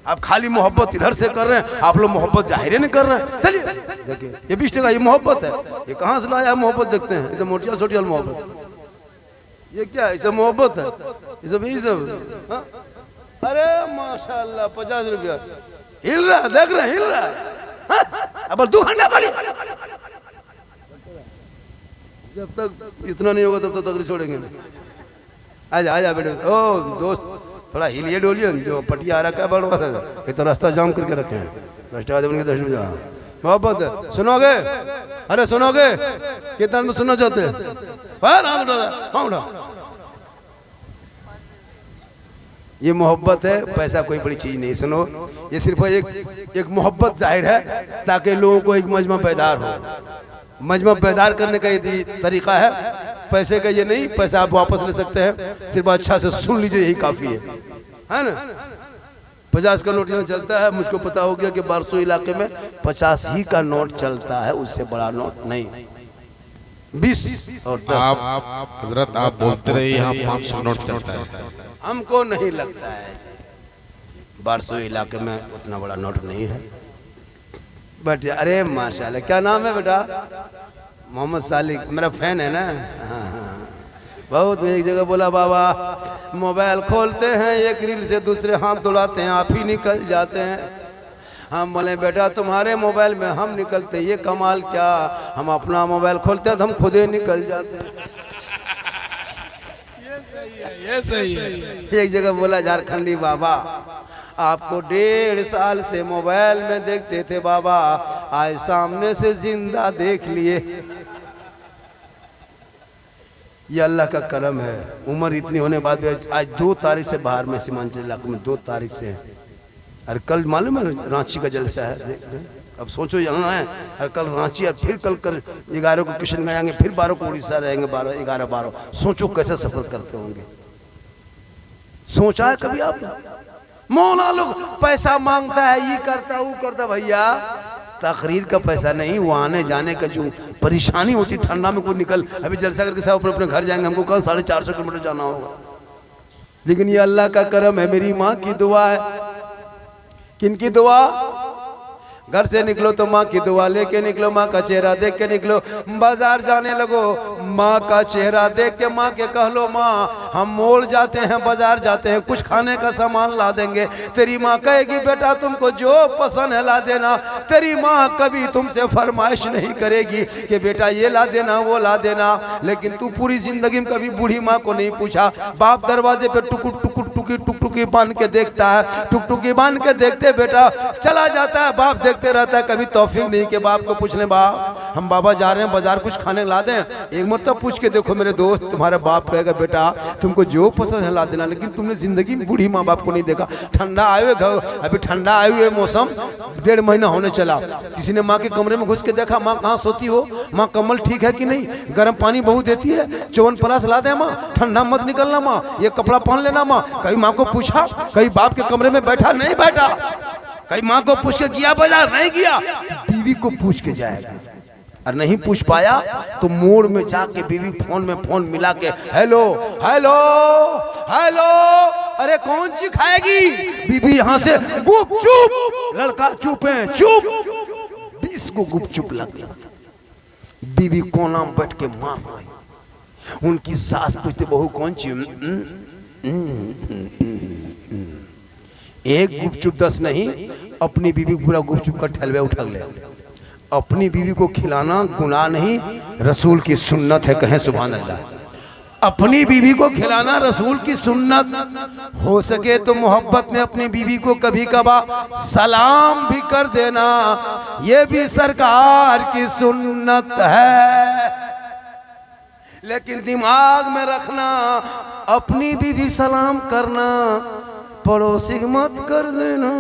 आप खाली मोहब्बत इधर से कर रहे हैं, आप लोग मोहब्बत जाहिर नहीं कर रहे हैं। चलिए देखिए, ये 20 टका ये मोहब्बत है, ये कहाँ से लाया मोहब्बत? देखते हैं, ये तो मोटिया सोटिया मोहब्बत, ये क्या है? इसे मोहब्बत है, ये सब यही सब। हाँ? अरे माशाल्लाह 50 रुपया हिल रहा है, देख रहे हैं, हिल रहा है। अब 2 घंटा बोलिए। जब तक इतना नहीं होगा तब तक तकरीर छोड़ेंगे नहीं। आजा आजा बेटे, ओ दोस्त थोड़ा हिलिए डोलिए, जो पटिया आ रखा है बड़ा था, ये तो रास्ता जाम करके रखे हैं, 10 टका देने के 10 में जा। मोहब्बत है, सुनोगे? अरे सुनोगे? कितना में सुनना चाहते हैं? ये मोहब्बत है, पैसा कोई बड़ी चीज नहीं। सुनो, ये सिर्फ एक मोहब्बत जाहिर है ताकि लोगों को एक मजमा पैदार हो। मजमा पैदार करने का ये तरीका है, पैसे का ये नहीं। पैसा आप वापस ले सकते हैं, सिर्फ अच्छा से सुन लीजिए, यही काफी है ना? 50 का नोट यहाँ चलता है, मुझको पता हो गया कि बारसो इलाके में 50 ही का नोट चलता है, उससे बड़ा नोट नहीं। 20 और 10। हजरत आप बोलते रहे यहाँ 500 नोट चलता है। हमको नहीं लगता है, बारसो इलाके में उतना बड़ा नोट नहीं है। बट अरे माशाल्लाह, क्या नाम है बेटा? मोहम्मद सालिक, मेरा फैन है ना। हाँ, बहुत। एक जगह बोला बाबा मोबाइल खोलते हैं, एक रील से दूसरे हाथ दौड़ाते हैं, आप ही निकल जाते हैं। हम बोले बेटा तुम्हारे मोबाइल में हम निकलते, ये कमाल क्या? हम अपना मोबाइल खोलते हैं तो हम खुद ही निकल जाते हैं। ये सही है। एक जगह बोला झारखंडी बाबा आपको 1.5 साल से मोबाइल में देखते थे बाबा, आज सामने से जिंदा देख लिए। ये अल्लाह का करम है। उम्र इतनी होने बाद आज 2 तारीख से बाहर में सीमांचल इलाकों में 2 तारीख से है। और कल मालूम है रांची का जलसा है, देख रहे? अब सोचो यहाँ है और कल रांची और फिर कल 11 को किशनगंज आएंगे, फिर 12 को उड़ीसा रहेंगे, 11 सोचो कैसे सफर करते होंगे। सोचा है कभी आपने? मौला लोग पैसा मांगता है, ये करता वो करता, भैया तकरीर का पैसा नहीं, वो आने जाने का जो परेशानी होती, ठंडा में कोई निकल, अभी जलसा करके सब अपने अपने घर जाएंगे, हमको कल 450 किलोमीटर जाना होगा। लेकिन ये अल्लाह का करम है, मेरी माँ की दुआ है। किनकी दुआ? घर से निकलो तो माँ की दुआ लेके निकलो, माँ का चेहरा देख के निकलो। बाजार जाने लगो, माँ का चेहरा देख के माँ के कह लो, माँ हम मॉल जाते हैं, बाजार जाते हैं, कुछ खाने का सामान ला देंगे। तेरी माँ कहेगी बेटा तुमको जो पसंद है ला देना। तेरी माँ कभी तुमसे फरमाइश नहीं करेगी कि बेटा ये ला देना वो ला देना। लेकिन तू पूरी जिंदगी में कभी बूढ़ी माँ को नहीं पूछा। बाप दरवाजे पे टुकटुकी बांध के देखता है, टुकटुकी बांध के देखते बेटा चला जाता है, बाप देखते रहता है। कभी तौफीक नहीं कि बाप को पूछ ले, बाप हम बाबा जा रहे हैं बाजार, कुछ खाने ला दें। एक मतलब पूछ के देखो मेरे दोस्त, तुम्हारा बाप कहेगा बेटा तुमको जो पसंद है ला देना। लेकिन तुमने जिंदगी में बूढ़ी माँ बाप को नहीं देखा। ठंडा आए हुए घर, अभी ठंडा आए हुए मौसम 1.5 महीना होने चला, किसी ने माँ के कमरे में घुस के देखा माँ कहाँ सोती हो, माँ कमल ठीक है कि नहीं, गर्म पानी बहुत देती है, 54 ला दे माँ, ठंडा मत निकलना माँ, ये कपड़ा पहन लेना माँ। कहीं माँ को पूछा? कहीं बाप के कमरे में बैठा नहीं बैठा? कहीं माँ को पूछ के गया बाजार नहीं गया? बीवी को पूछ के जाएगा। और नहीं पूछ पाया तो मोड़ में जाके बीवी फोन में फोन मिला के हेलो हेलो हेलो, अरे कौन सी खाएगी? बीवी यहाँ से गुपचुप, लड़का चुप है चुप, 20 को गुपचुप लग गया। बीवी कोना में बैठ के मार रही। उनकी सास पूछते बहू कौन सी? एक गुपचुप 10 नहीं, अपनी बीवी पूरा गुपचुप का ठलवे उठा ले। अपनी बीवी को खिलाना गुनाह नहीं, रसूल की सुन्नत है, कहें सुभान अल्लाह। अपनी बीवी को खिलाना रसूल की सुन्नत। हो सके तो मोहब्बत में अपनी बीवी को कभी कभार सलाम भी कर देना, ये भी सरकार की सुन्नत है। लेकिन दिमाग में रखना, अपनी बीवी सलाम करना, पड़ोसी मत कर देना।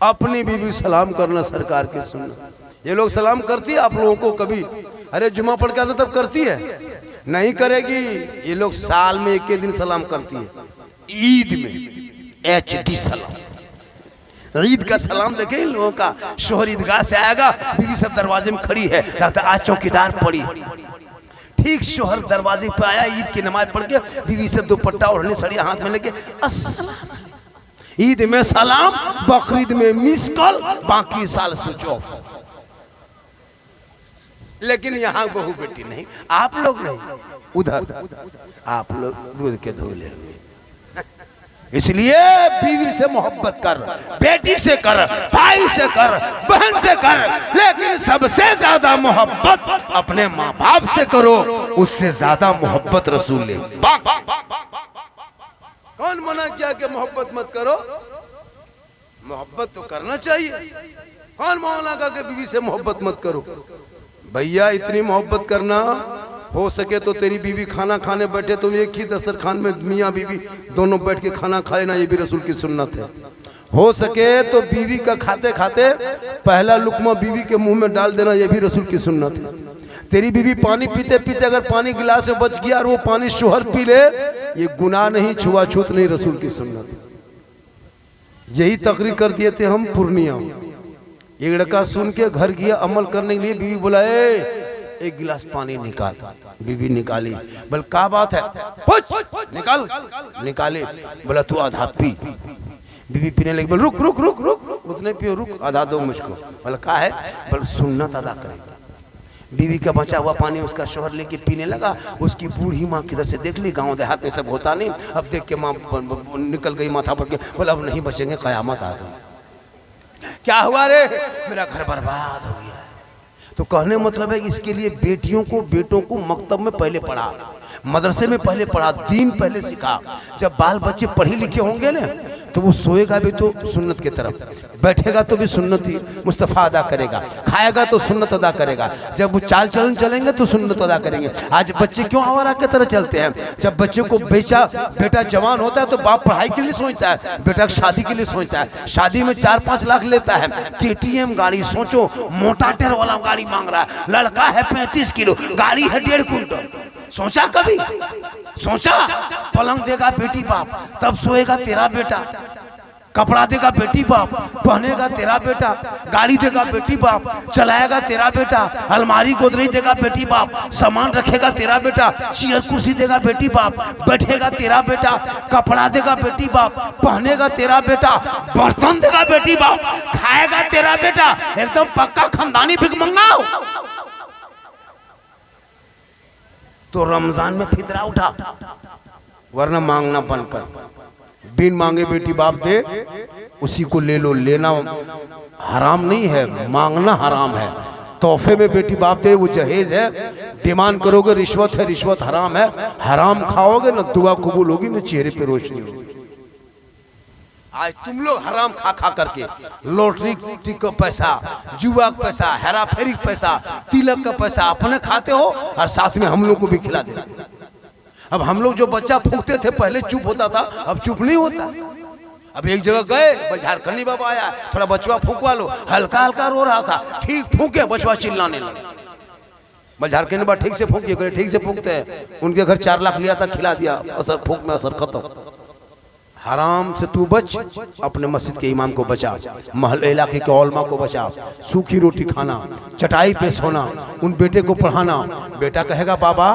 अपनी बीवी सलाम करना सरकार की सुन्नत। ये लोग सलाम करती है आप लोगों को कभी? अरे जुमा पढ़ के आता तब करती है? नहीं करेगी। ये लोग साल में 1 दिन सलाम करती है, ईद में HD सलाम। ईद का सलाम देखे इन लोगों का, शोहर ईदगाह से आएगा, बीवी सब दरवाजे में खड़ी है, लगता आज चौकीदार पड़ी। ठीक शोहर दरवाजे पे आया, ईद की नमाज पढ़ के बीवी से दुपट्टा ओढ़ने सड़िया हाथ में लेके अस्सलाम। ईद में सलाम, बकरीद में मिस कॉल, बाकी साल स्विच ऑफ। लेकिन यहाँ बहू बेटी नहीं, आप लोग नहीं, उधर आप लोग दूध के धोले हुए। इसलिए बीवी से मोहब्बत कर, बेटी से कर, भाई से कर, बहन से कर, लेकिन सबसे ज्यादा मोहब्बत अपने माँ बाप से करो, उससे ज्यादा मोहब्बत रसूल ने। कौन मना किया कि मोहब्बत मत करो? मोहब्बत तो करना चाहिए। कौन मौला का कि बीवी से मोहब्बत मत करो? भैया इतनी मोहब्बत करना, हो सके तो तेरी बीवी खाना खाने बैठे तो एक ही दस्तरखान में मियाँ बीवी दोनों बैठ के खाना खा लेना, ये भी रसूल की सुन्नत है। हो सके तो बीवी का खाते खाते पहला लुकमा बीवी के मुंह में डाल देना, ये भी रसूल की सुन्नत है। तेरी बीवी पानी पीते पीते अगर पानी गिलास में बच गया और वो पानी शोहर पी ले, ये गुनाह नहीं, छुआछूत नहीं, रसूल की सुन्नत है। यही तकरीर कर दिए थे हम पूर्णिया। एक लड़का सुन के घर गया अमल करने के लिए, बीवी बुलाए 1 गिलास पानी निकाल। बीवी निकाली, बोल क्या बात है? निकाल। निकाले, बोला तू आधा पी। बीवी पीने लगी, बोल रुक रुक रुक रुक, उतने पियो, रुक आधा दो मुझको। बोला क्या है? बोल सुन्नत अदा करेगा। बीवी का बचा हुआ पानी उसका शोहर लेके पीने लगा। उसकी बूढ़ी माँ किधर से देख ली, गांव देहात में सब होता नहीं, अब देख के माँ निकल गई माथा पर के, बोला अब नहीं बचेंगे, कयामत आ गई। क्या हुआ रे? मेरा घर बर्बाद हो गया। तो कहने मतलब है इसके लिए बेटियों को बेटों को मकतब में पहले पढ़ा, मदरसे में पहले पढ़ा, दीन पहले सिखा। जब बाल बच्चे पढ़े लिखे होंगे ना तो वो सोएगा भी तो सुन्नत की तरफ, बैठेगा तो भी सुन्नत ही मुस्तफ़ा अदा करेगा, खाएगा तो सुन्नत अदा करेगा। जब वो चाल चलन चलेंगे तो सुन्नत अदा करेंगे। आज बच्चे क्यों आवारा की तरह चलते हैं? जब बच्चे को बेटा जवान होता है तो बाप पढ़ाई के लिए सोचता है, बेटा शादी के लिए सोचता है। शादी में 4-5 लाख लेता है, KTM गाड़ी, सोचो मोटा टेर वाला गाड़ी मांग रहा है। लड़का है 35 किलो, गाड़ी है 1.5 कुंटल। सोचा कभी? सोचा? पलंग देगा बेटी बाप, तब सोएगा तेरा बेटा। कपड़ा देगा बेटी बाप, पहनेगा तेरा बेटा। गाड़ी देगा बेटी बाप, चलाएगा तेरा बेटा। अलमारी गोदरेज देगा बेटी बाप, सामान रखेगा तेरा बेटा। चेयर कुर्सी देगा बेटी बाप, बैठेगा तेरा बेटा। कपड़ा देगा बेटी बाप, पहनेगा तेरा बेटा। बर्तन देगा बेटी बाप, खाएगा तेरा बेटा। एकदम पक्का खानदानी भिखमंगा हो। तो रमजान में फितरा उठा, वरना मांगना बंद कर। बिन मांगे बेटी बाप दे, उसी को ले लो। लेना हराम नहीं है, मांगना हराम है। तोहफे में बेटी बाप दे वो जहेज है। डिमांड करोगे रिश्वत है, रिश्वत हराम है। हराम खाओगे न दुआ कबूल होगी न चेहरे पे रोशनी होगी। आज तुम लोग हराम खा खा करके लॉटरी का पैसा, जुआ का पैसा, हेरा फेरी का पैसा, तिलक का पैसा अपने खाते हो और साथ में हम लोग को भी खिला देते हो। अब हम लोग जो बच्चा फूंकते थे पहले चुप होता था, अब चुप नहीं होता। अब एक जगह गए, झारखंडी बाबा आया, थोड़ा बचवा फूंकवा लो। हल्का हल्का रो रहा था, ठीक फूंके बचवा चिल्लाने लगा। झारखंडी बाबा ठीक से फूंकिए, ठीक से फूंकते हैं। उनके घर 4 लाख लिया था, खिला दिया, असर फूंक में असर खत्म। हराम से तू बच, अपने मस्जिद के इमाम को बचा, महल इलाके के औलमा को बचा। सूखी रोटी खाना, चटाई पे सोना, उन बेटे को पढ़ाना। बेटा कहेगा बाबा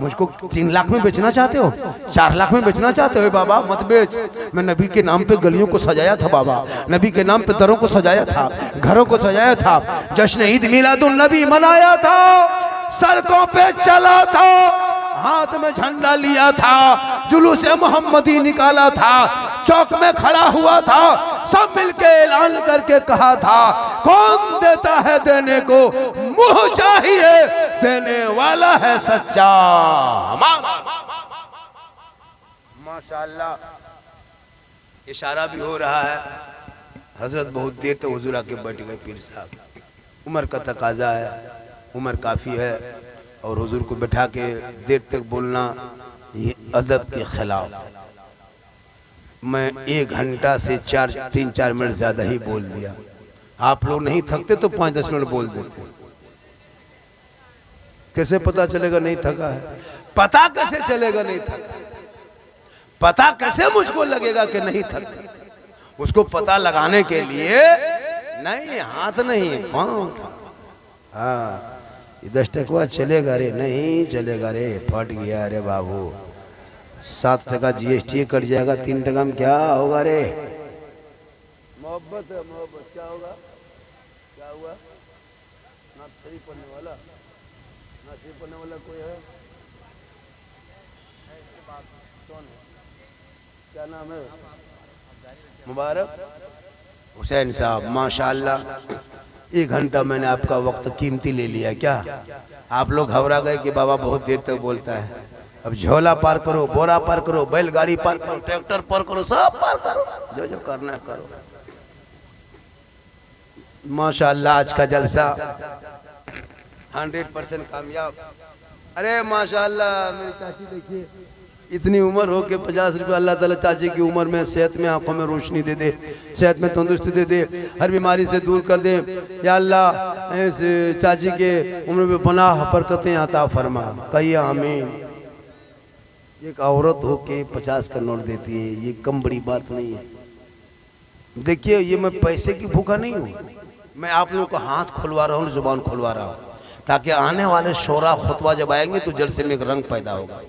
मुझको 3 लाख में बेचना चाहते हो, 4 लाख में बेचना चाहते हो? बाबा मत बेच, मैं नबी के नाम पे गलियों को सजाया था बाबा, नबी के नाम पे दरों को सजाया था, घरों को सजाया था, जश्न ईद मिलादुन नबी मनाया था, सड़कों पे चला था, हाथ में झंडा लिया था, जुलूस मोहम्मदी निकाला था, चौक में खड़ा हुआ था, सब मिलके ऐलान करके कहा था कौन देता है देने को, मुंह चाहिए देने वाला है सच्चा। माशाअल्लाह इशारा भी हो रहा है। हजरत बहुत देर तक हुजूर आके बैठ गए। पीर साहब, उम्र का तकाजा है, उम्र काफ़ी है और हुजूर को बैठा के देर तक बोलना ये अदब के खिलाफ। मैं 1 घंटा से 3-4 मिनट ज्यादा ही बोल दिया। आप लोग नहीं थकते तो 5-10 मिनट बोल देते। कैसे पता चलेगा नहीं थका है? पता कैसे चलेगा नहीं थका? पता कैसे मुझको लगेगा कि नहीं थका? उसको पता लगाने के लिए नहीं, हाथ नहीं, पाँव। हाँ 10 टका चलेगा रे? नहीं चलेगा रे, फट गया रे बाबू। 7 टका GST कट जाएगा, 3 टका में क्या होगा रे? मोहब्बत है, मोहब्बत क्या होगा? क्या हुआ? ना सही पढ़ने वाला, ना सही पढ़ने वाला कोई है? कौन है? क्या नाम है? मुबारक हुसैन साहब, माशाअल्लाह। 1 घंटा मैंने आपका वक्त कीमती ले लिया। क्या आप लोग घबरा गए कि बाबा बहुत देर तक बोलता है? अब झोला पार करो, बोरा पार करो, बैलगाड़ी पार करो, ट्रैक्टर पार करो, सब पार करो, जो जो करना है करो। माशाअल्लाह आज का जलसा 100% कामयाब। अरे माशाअल्लाह मेरी चाची देखिए, इतनी उम्र हो के 50 रुपये अल्लाह ताला चाची की उम्र में सेहत में, आंखों में रोशनी दे दे, सेहत में तंदुरुस्ती दे दे, हर बीमारी से दूर कर दे। या अल्लाह इस चाची के उम्र में पनाह बरकतें अता फरमा, कहिए आमीन। एक औरत हो के 50 का नोट देती है, ये कम बड़ी बात नहीं है। देखिए ये मैं पैसे की भूखा नहीं हूँ, मैं आप लोगों को हाथ खुलवा रहा हूँ, जुबान खुलवा रहा हूँ, ताकि आने वाले शोरा खुतबा जब आएंगे तो जलसे में एक रंग पैदा होगा।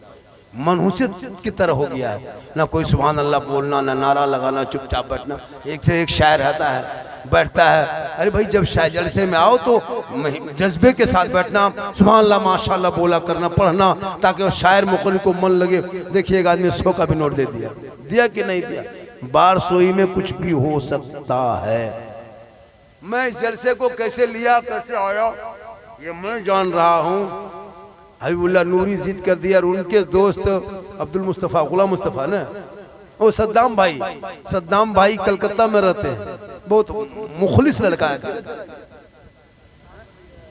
मनहूसियत की तरह हो गया है, ना कोई सुभान अल्लाह बोलना, ना नारा लगाना, चुपचाप बैठना। एक से एक शायर रहता है, बैठता है। अरे भाई जब शायर जलसे में आओ तो जज्बे के साथ बैठना, सुभान अल्लाह माशाअल्लाह बोला करना, पढ़ना, ताकि शायर मुकर्रिर को मन लगे। देखिए एक आदमी 100 का भी नोट दे दिया, दिया कि नहीं दिया? बार सोई में कुछ भी हो सकता है। मैं इस जलसे को कैसे लिया, कैसे आया, ये मैं जान रहा हूँ। हबीबुल्लाह नूरी जिद कर दिया और उनके दोस्त अब्दुल मुस्तफ़ा, गुलाम मुस्तफ़ा ना, वो सद्दाम भाई कलकत्ता में रहते हैं, बहुत मुखलिस लड़का है,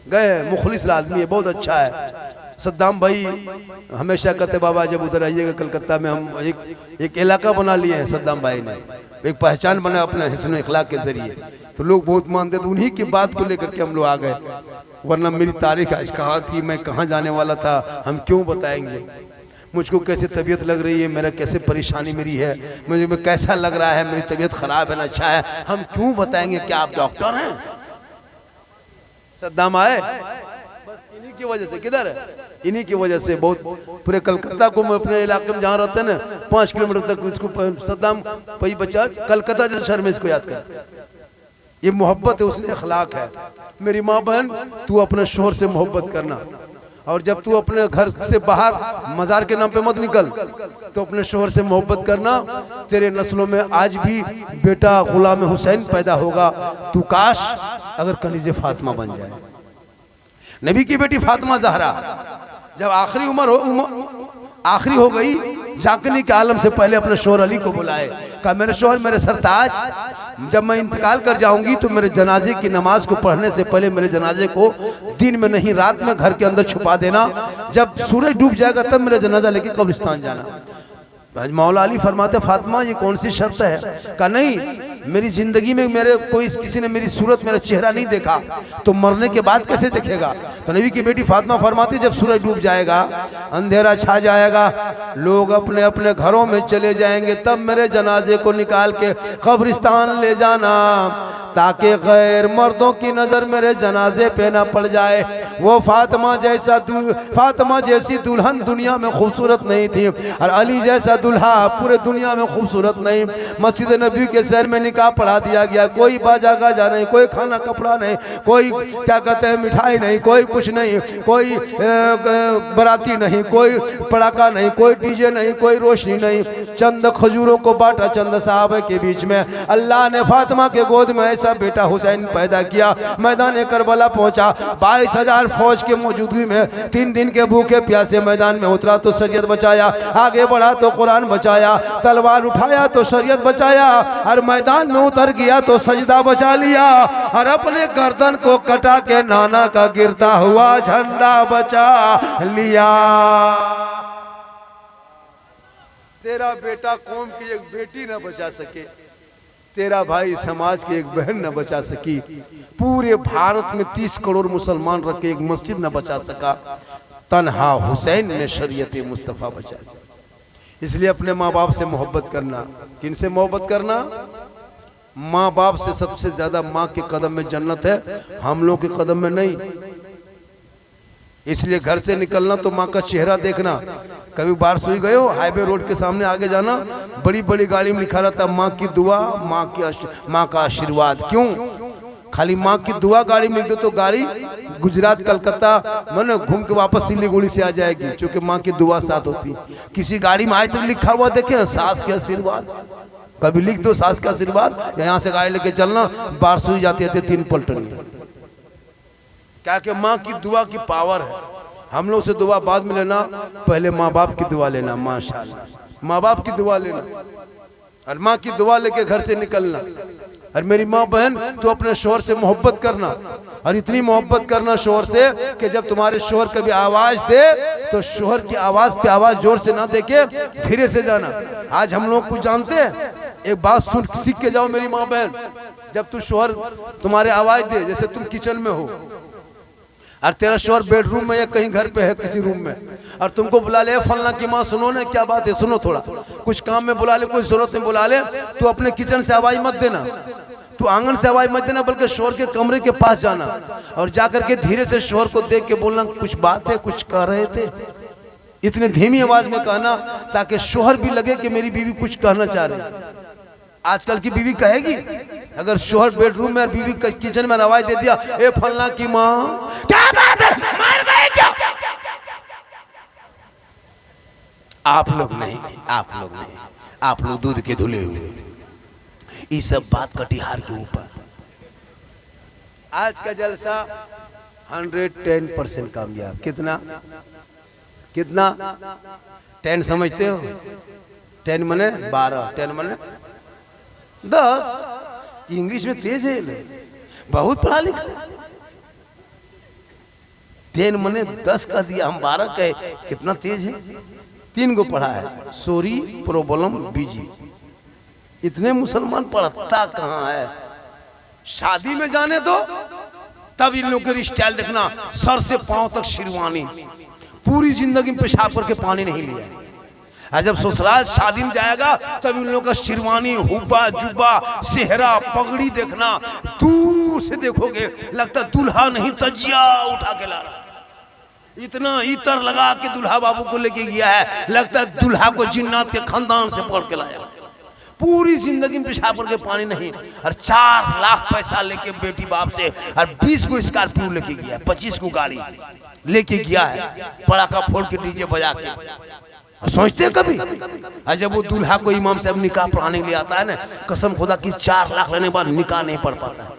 गए मुखलिस आदमी है, बहुत अच्छा है। सद्दाम भाई हमेशा कहते बाबा जब उधर आइएगा कलकत्ता में, हम एक इलाका बना लिए हैं। सद्दाम भाई ने एक पहचान बना अपने हिस्न इखलाक के जरिए, तो लोग बहुत मानते थे। उन्हीं की बात को लेकर के हम लोग आ गए, वरना मेरी तारीख आज कहा कि मैं कहाँ जाने वाला था, हम क्यों बताएंगे। मुझको कैसे तबीयत लग रही है, मेरा कैसे परेशानी मेरी है, मुझे में कैसा लग रहा है, मेरी तबीयत खराब है ना अच्छा है, हम क्यों बताएंगे। क्या आप डॉक्टर हैं? सद्दाम आए बस इन्हीं की वजह से, किधर है, इन्हीं की वजह से बहुत पूरे कलकत्ता को, मैं अपने इलाके में जहाँ रहते हैं ना 5 किलोमीटर तक इसको सद्दाम भाई बच्चा कलकत्ता जैसे शहर में इसको याद कर। ये मोहब्बत है, उसने अखलाक है। मेरी माँ बहन, तू अपने शोहर से मोहब्बत करना, और जब तू अपने घर से बाहर मजार के नाम पे मत निकल, तो अपने शोहर से मोहब्बत करना। तेरे नस्लों में आज भी बेटा गुलाम हुसैन पैदा होगा, तू काश अगर कनीज़े फातिमा बन जाए। नबी की बेटी फातिमा ज़हरा जब आखिरी हो गई, जाकनी के आलम से पहले अपने शोहर अली को बुलाए, कहा मेरे शोहर, मेरे सरताज, जब मैं इंतकाल कर जाऊंगी तो मेरे जनाजे की नमाज को पढ़ने से पहले मेरे जनाजे को दिन में नहीं रात में घर के अंदर छुपा देना, जब सूरज डूब जाएगा तब मेरा जनाजा लेके कब्रिस्तान जाना। मौला अली फरमाते फातिमा ये कौन सी शर्त है? कहा नहीं, मेरी जिंदगी में मेरे कोई किसी ने मेरी सूरत, मेरा चेहरा नहीं देखा, तो मरने के बाद कैसे देखेगा? तो नबी की बेटी फातिमा फरमाती जब सूरज डूब जाएगा, अंधेरा छा जाएगा, लोग अपने अपने घरों में चले जाएंगे, तब मेरे जनाजे को निकाल के कब्रिस्तान ले जाना, ताकि गैर मर्दों की नजर मेरे जनाजे पे ना पड़ जाए। वो फातिमा जैसी दुल्हन दुनिया में खूबसूरत नहीं थी, और अली जैसा दुल्हा पूरे दुनिया में खूबसूरत नहीं। मस्जिद नबी के शहर में निकाह पढ़ा दिया गया, कोई बाजा गाजा नहीं, कोई खाना कपड़ा नहीं, कोई क्या कहते हैं मिठाई नहीं, कोई कुछ नहीं, कोई बराती नहीं, कोई पड़ाका नहीं, कोई डीजे नहीं, कोई रोशनी नहीं, चंद खजूरों को बांटा चंद साहब के बीच में। अल्लाह ने फातिमा के गोद में ऐसा बेटा हुसैन पैदा किया। मैदान करबला पहुंचा, 22,000 फौज के मौजूदगी में 3 दिन के भूखे प्यासे मैदान में उतरा तो शरीयत बचाया, आगे बढ़ा तो कुरान बचाया, तलवार उठाया तो शरीयत बचाया, और मैदान में उतर गया तो सजदा बचा लिया, और अपने गर्दन को कटा के नाना का गिरता हुआ झंडा बचा लिया। तेरा बेटा कौम की एक बेटी न बचा सके, तेरा भाई समाज की एक बहन न बचा सकी, पूरे भारत में 30 करोड़ मुसलमान रख के एक मस्जिद न बचा सका, तन्हा हुसैन ने शरीयत मुस्तफ़ा बचा। इसलिए अपने माँ बाप से मोहब्बत करना। किन से मोहब्बत करना? माँ बाप से। सबसे ज्यादा माँ के कदम में जन्नत है, हम लोग के कदम में नहीं। इसलिए घर से निकलना तो माँ का चेहरा देखना। कभी बारिश हुई गए हो, हाईवे रोड के सामने आगे जाना, बड़ी बड़ी गाड़ी में लिखा रहता माँ की दुआ, माँ का आशीर्वाद। क्यों? खाली माँ की दुआ गाड़ी में लिख दो तो गाड़ी गुजरात कलकत्ता मैंने घूम के वापस सिलीगुड़ी से आ जाएगी, क्योंकि माँ की दुआ साथ होती। किसी गाड़ी में आज तक लिखा हुआ देखे सास के आशीर्वाद? कभी लिख दो सास का आशीर्वाद, यहाँ से गाड़ी लेके चलना, बारिश हुई जाती है 3 पलटनी। क्या कि माँ की दुआ की पावर है। हम लोग से दुआ बाद में लेना, पहले माँ बाप की दुआ लेना। माशाल्लाह, माँ बाप की दुआ लेना, और माँ की दुआ लेके घर से निकलना। और मेरी माँ बहन, तो अपने शोहर से मोहब्बत करना, और इतनी मोहब्बत करना शोहर से कि जब तुम्हारे शोहर कभी आवाज दे तो शोहर की आवाज पे आवाज जोर से ना देके धीरे से जाना। आज हम लोग कुछ जानते हैं, एक बात सुन सीख के जाओ मेरी माँ बहन, जब तू शोहर तुम्हारे आवाज दे, जैसे तुम किचन में हो और तेरा शोहर बेडरूम में या कहीं घर पे है किसी रूम में, और तुमको बुला ले, फलना की माँ सुनो ना क्या बात है, सुनो थोड़ा, कुछ काम में बुला ले, कोई जरूरत में बुला ले, तो अपने किचन से आवाज मत देना, तू आंगन से आवाज मत देना, बल्कि शोहर के कमरे के पास जाना, और जाकर के धीरे से शोहर को देख के बोलना कुछ बात है, कुछ कह रहे थे। इतने धीमी आवाज में कहना ताकि शोहर भी लगे कि मेरी बीवी कुछ कहना चाह रही। आजकल की बीवी कहेगी, अगर शोहर बेडरूम में और बीवी किचन में आवाज दे दिया, ए फलना की माँ क्या बात है, मार गए क्या? आप लोग नहीं, आप लोग दूध के धुले हुए। ये सब बात कटिहार के ऊपर। आज का जलसा 110% कामयाब। कितना 10 समझते हो? 10 मने 12, 10 मने 10। इंग्लिश में तेज है, बहुत पढ़ा लिखा है। 10 मने 10 का दिया, हम 12 कहे, कितना तेज है। 3 को पढ़ा है, सोरी प्रोबलम बीजी। इतने मुसलमान पढ़ता कहाँ है। शादी में जाने दो तब इन लोगों के स्टाइल देखना, सर से पांव तक शेरवानी, पूरी जिंदगी में पेशाब करके पानी नहीं लिया। और जब ससुराल शादी में जाएगा तब इन लोगों का शेरवानी, हुब्बा, जुब्बा, सेहरा, पगड़ी देखना, दूर से देखोगे लगता दूल्हा नहीं तजिया उठा के ला रहा। इतना इतर लगा के दूल्हा बाबू को लेके गया है, लगता है दूल्हा को जिन्नात के खानदान से पढ़ के लाया। पूरी जिंदगी में पेशाब करके पानी नहीं, और 4 लाख पैसा लेके बेटी बाप से, और 20 को स्कॉर्पियो लेके गया, 25 को गाड़ी लेके गया है, पटाखा फोड़ के डीजे बजा के। और सोचते कभी, और जब वो दूल्हा को इमाम साहब निकाह पढ़ाने के लिए आता है ना, कसम खुदा की 4 लाख लेने के बाद निकाह नहीं पढ़ पाता।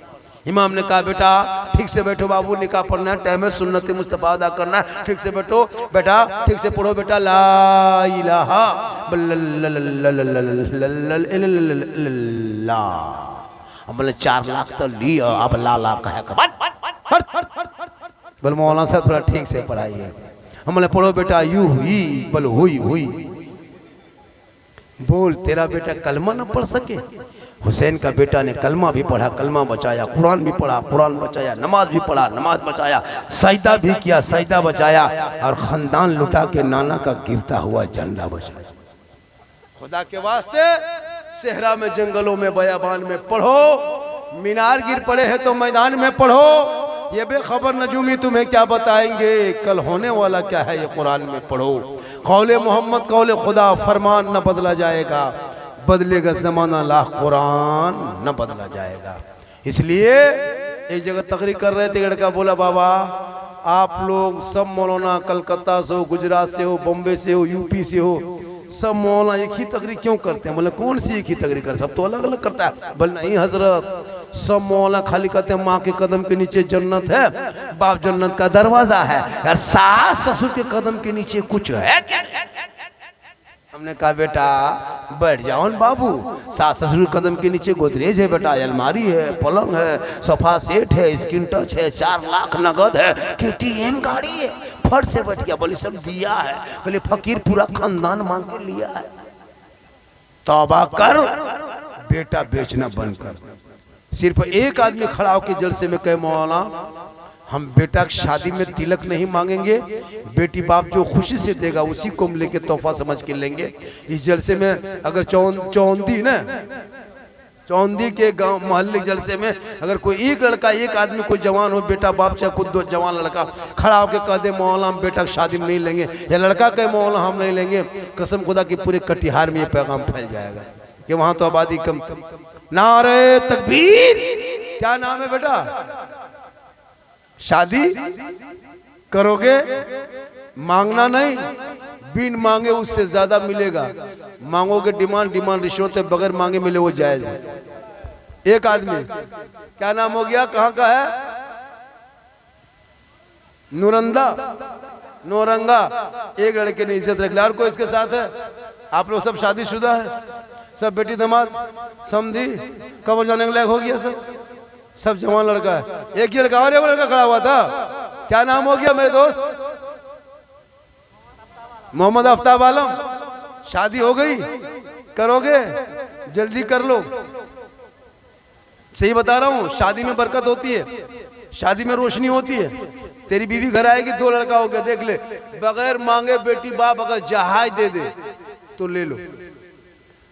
इमाम ने कहा बेटा ठीक से बैठो बाबू, निकाह पढ़ना है, टाइम है, सुन्नत मुस्तफा अदा करना है, ठीक से बैठो बेटा, ठीक से पढ़ो बेटा, ला इलाहा बोले 4 लाख तो लिया, अब ला कहे बोल मौलाना साहब थोड़ा ठीक से पढ़ाइए। हम बोले पढ़ो बेटा, यू हुई बोल हुई। बोल तेरा बेटा कलमा न पढ़ सके। हुसैन का बेटा ने कलमा भी पढ़ा, कलमा बचाया, कुरान भी पढ़ा, कुरान बचाया, नमाज भी पढ़ा, नमाज बचाया, सजदा भी किया, सजदा बचाया, और खानदान लुटा के नाना का गिरता हुआ झंडा बचाया। खुदा के वास्ते सेहरा में, जंगलों में, बयाबान में पढ़ो। मीनार गिर पड़े हैं तो मैदान में पढ़ो। ये बेखबर नजूमी तुम्हें क्या बताएंगे, कल होने वाला क्या है ये कुरान में पढ़ो। कौले मोहम्मद कौले खुदा, फरमान न बदला जाएगा, बदलेगा जमाना लाख, कुरान न बदला जाएगा। इसलिए एक जगह तकरीर कर रहे थे, लड़का बोला बाबा आप लोग सब मौलाना कलकत्ता से हो, गुजरात से हो, बम्बे से हो, यूपी से हो, सब मौलाना एक ही तकरीर क्यों करते हैं? बोले कौन सी एक ही तकरीर कर, सब तो अलग अलग करता है। बोले नहीं हजरत, सब मौलाना खाली कहते हैं माँ के कदम के नीचे जन्नत है, बाप जन्नत का दरवाजा है, यार सास ससुर के कदम के नीचे कुछ है क्या? हमने कहा बेटा बैठ जाओ न बाबू, सास ससुर कदम के नीचे गोदरेज है बेटा, अलमारी है, पलंग है, सोफा सेट है, स्क्रीन टच है, 4 लाख नगद है, KTM गाड़ी है, फट से बैठ गया। बोले सब दिया है। बोले फकीर पूरा खानदान मांग के लिया है। तौबा कर, बेटा बेचना बंद कर। सिर्फ एक आदमी खड़ा होकर जलसे में कहे मौलाना हम बेटा की शादी में तिलक नहीं मांगेंगे, बेटी बाप जो खुशी से देगा उसी को हम लेके तोहफा समझ के लेंगे। इस जलसे में अगर चौंदी के गांव मोहल्ले जलसे में अगर कोई एक लड़का, एक आदमी कोई जवान हो, बेटा बाप चाहे खुद 2 जवान लड़का खड़ा होकर कह दे मौलाना हम बेटा की शादी में नहीं लेंगे, या लड़का कहे मौलाना हम नहीं लेंगे, कसम खुदा की पूरे कटिहार में ये पैगाम फैल जाएगा कि वहां तो आबादी कम। नारे तकबीर। क्या नाम है बेटा? शादी करोगे, मांगना नहीं, बिन मांगे उससे ज्यादा मिलेगा। मांगोगे डिमांड रिश्वत बगैर मांगे मिले वो जायज है। एक आदमी, क्या नाम हो गया, कहाँ का है? नौरंगा। एक लड़के ने इज्जत रख लिया, और कोई इसके साथ है? आप लोग सब शादीशुदा है, सब बेटी दामाद समझी कब्र जाने के लायक हो गया, सब जवान लड़का है। एक ही लड़का और एक लड़का खड़ा हुआ था, क्या नाम हो गया मेरे दोस्त? मोहम्मद आफ्ताब आलम। शादी हो गई, करोगे? जल्दी कर लो, सही बता रहा हूँ। शादी में बरकत होती है, शादी में रोशनी होती है। तेरी बीवी घर आएगी, 2 लड़का हो गया, देख ले, बगैर मांगे बेटी बाप अगर जहाज दे दे तो ले लो,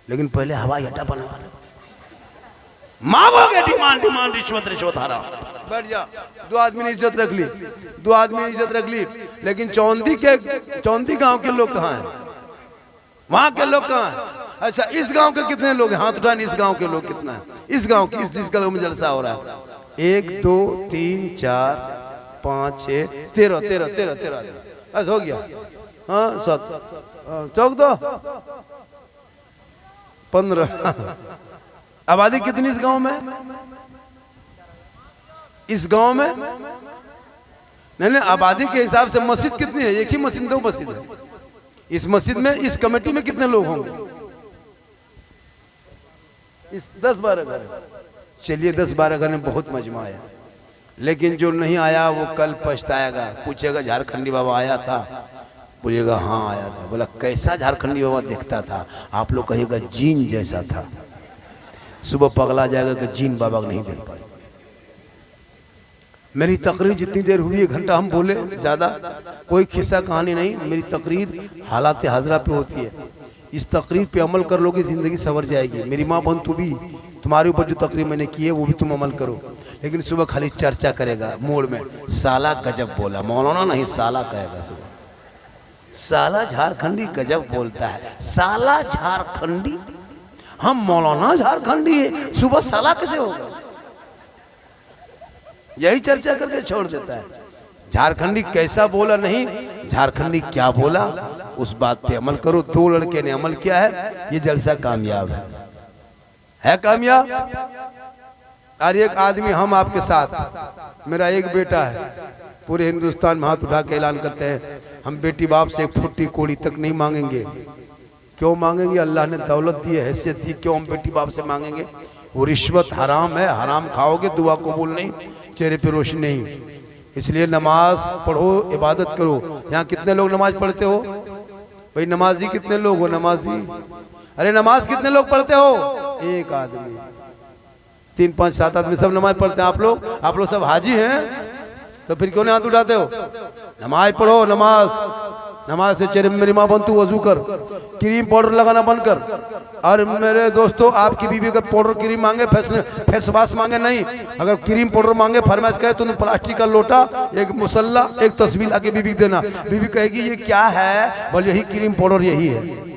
लेकिन पहले हवाई अड्डा बनवा लो। मांगोगे डिमांड रिश्वत हराम। बैठ जा। 2 आदमी ने इज्जत रख ली, 2 आदमी ने इज्जत रख ली, लेकिन चौंदी गांव के लोग कहाँ हैं? वहां के लोग कहाँ हैं? अच्छा इस गांव के कितने लोग हैं? हाथ उठाने। इस गांव के लोग कितना है? इस गांव की जिस गांव में जलसा हो रहा है, 1 2 3 4 5 6 13 ऐसा हो गया। हाँ 7 चौक 2 15। आबादी कितनी इस गांव में? इस गांव में नहीं, आबादी के हिसाब से मस्जिद कितनी है? एक ही मस्जिद, 2 मस्जिद है। इस मस्जिद में, इस कमेटी में कितने लोग होंगे? इस 10-12 घर, चलिए 10-12 घर में बहुत मजमा आया, लेकिन जो नहीं आया वो कल पछताएगा। पूछेगा झारखंडी बाबा आया था, बोलिएगा हाँ आया था। बोला कैसा झारखंडी बाबा दिखता था? आप लोग कहिएगा जीन जैसा था। सुबह पगला जाएगा कि जीन बाबा को नहीं देख पाए। मेरी तकरीर जितनी देर हुई, 1 घंटा हम बोले, ज़्यादा कोई किस्सा कहानी नहीं। मेरी तकरीर हालात हाजरा पे होती है। इस तकरीर पे अमल कर लोगे ज़िंदगी संवर जाएगी। मेरी माँ बहन तू भी, तुम्हारे ऊपर जो तकरीर मैंने की है वो भी तुम अमल करो। लेकिन सुबह खाली चर्चा करेगा मोड़ में, साला गजब बोला, मौलाना नहीं साला कहेगा सुबह। साला झारखंडी गजब बोलता है, साला झारखंडी, हम मौलाना झारखंडी है, सुबह साला कैसे होगा? यही चर्चा करके छोड़ देता है। झारखंडी कैसा बोला नहीं, झारखंडी क्या बोला उस बात पे अमल करो। 2 लड़के ने अमल किया है, ये जलसा कामयाब है कामयाब। और एक आदमी, हम आपके साथ, मेरा एक बेटा है, पूरे हिंदुस्तान में हाथ उठा के ऐलान करते हैं हम बेटी बाप से 1 फुट्टी कोड़ी तक नहीं मांगेंगे। क्यों मांगेंगे? अल्लाह ने दौलत दी है, हैसियत दी, क्यों हम बेटी बाप से मांगेंगे? वो रिश्वत हराम है, हराम खाओगे दुआ कबूल नहीं, चेहरे पे रोशनी नहीं। इसलिए नमाज पढ़ो, इबादत करो। यहाँ कितने लोग नमाज पढ़ते हो भाई? नमाजी कितने लोग हो? नमाजी, अरे नमाज कितने लोग पढ़ते हो? 1 आदमी। 3, 5, 7 आदमी सब नमाज पढ़ते हैं। आप लोग सब हाजी हैं, तो फिर क्यों नहीं हाथ उठाते हो? नमाज पढ़ो, नमाज से चेहरे में, मेरी माँ बन तू वजू कर, क्रीम पाउडर लगाना बंद कर। और मेरे दोस्तों, आपकी बीवी का पाउडर क्रीम मांगे, फेस वॉश मांगे नहीं, अगर क्रीम पाउडर मांगे फरमाइश करे तो प्लास्टिक का लोटा, एक मुसल्ला, एक तस्वीर लाके बीवी देना। बीवी कहेगी ये क्या है? बोले यही क्रीम पाउडर यही है।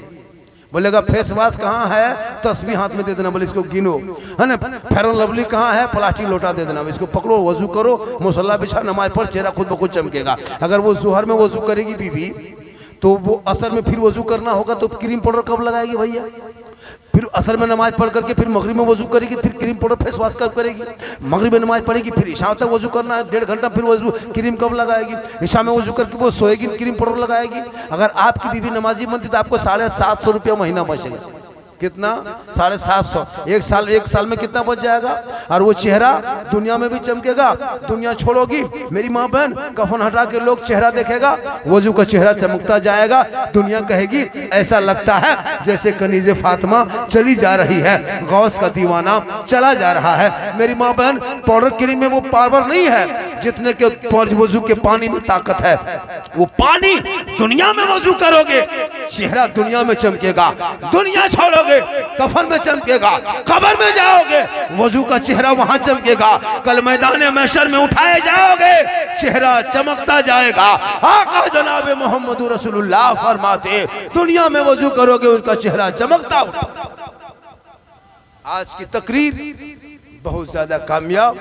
बोलेगा फेस वॉश कहाँ है? तस्वीर हाथ में दे देना, बोले इसको गिनो, है ना। फेयर एंड लवली कहाँ है? प्लास्टिक लोटा दे देना, इसको पकड़ो, वजू करो, मुसल्ला बिछा, नमाज पढ़, चेहरा खुद ब खुद चमकेगा। अगर वो जोहर में वजू करेगी बीवी, तो वो असर में फिर वजू करना होगा, तो क्रीम पाउडर कब लगाएगी भैया? फिर असर में नमाज पढ़ करके फिर मगरिब में वजू करेगी, फिर क्रीम पाउडर फेस वॉश कब करेगी? मगरिब में नमाज पढ़ेगी, फिर ईशा तक वजू करना है, 1.5 घंटा, फिर वजू क्रीम कब लगाएगी? ईशा में वजू करके वो सोएगी, क्रीम पाउडर लगाएगी। अगर आपकी बीवी नमाजी बनती तो आपको 750 रुपया महीना बचेगा। कितना? 750। एक साल में कितना बच जाएगा? और वो चेहरा दुनिया में भी चमकेगा। दुनिया छोड़ोगी मेरी माँ बहन, कफन हटा के लोग चेहरा देखेगा, वजू का चेहरा चमकता जाएगा। दुनिया कहेगी ऐसा लगता है जैसे कनीज़े फातिमा चली जा रही है, गौस का दीवाना चला जा रहा है। मेरी माँ बहन, पाउडर क्रीम में वो पावर नहीं है जितने के वजू के पानी में ताकत है। वो पानी दुनिया में वजू करोगे, चेहरा दुनिया में चमकेगा। दुनिया छोड़ोगे, कफन में चमकेगा। कब्र में जाओगे, वजू का चेहरा वहां चमकेगा। कल मैदान महशर में उठाए जाओगे, चेहरा चमकता जाएगा। आका जनाब मोहम्मद रसूलुल्लाह फरमाते, दुनिया में वजू करोगे उनका चेहरा चमकता। आज की तकरीर बहुत ज्यादा कामयाब।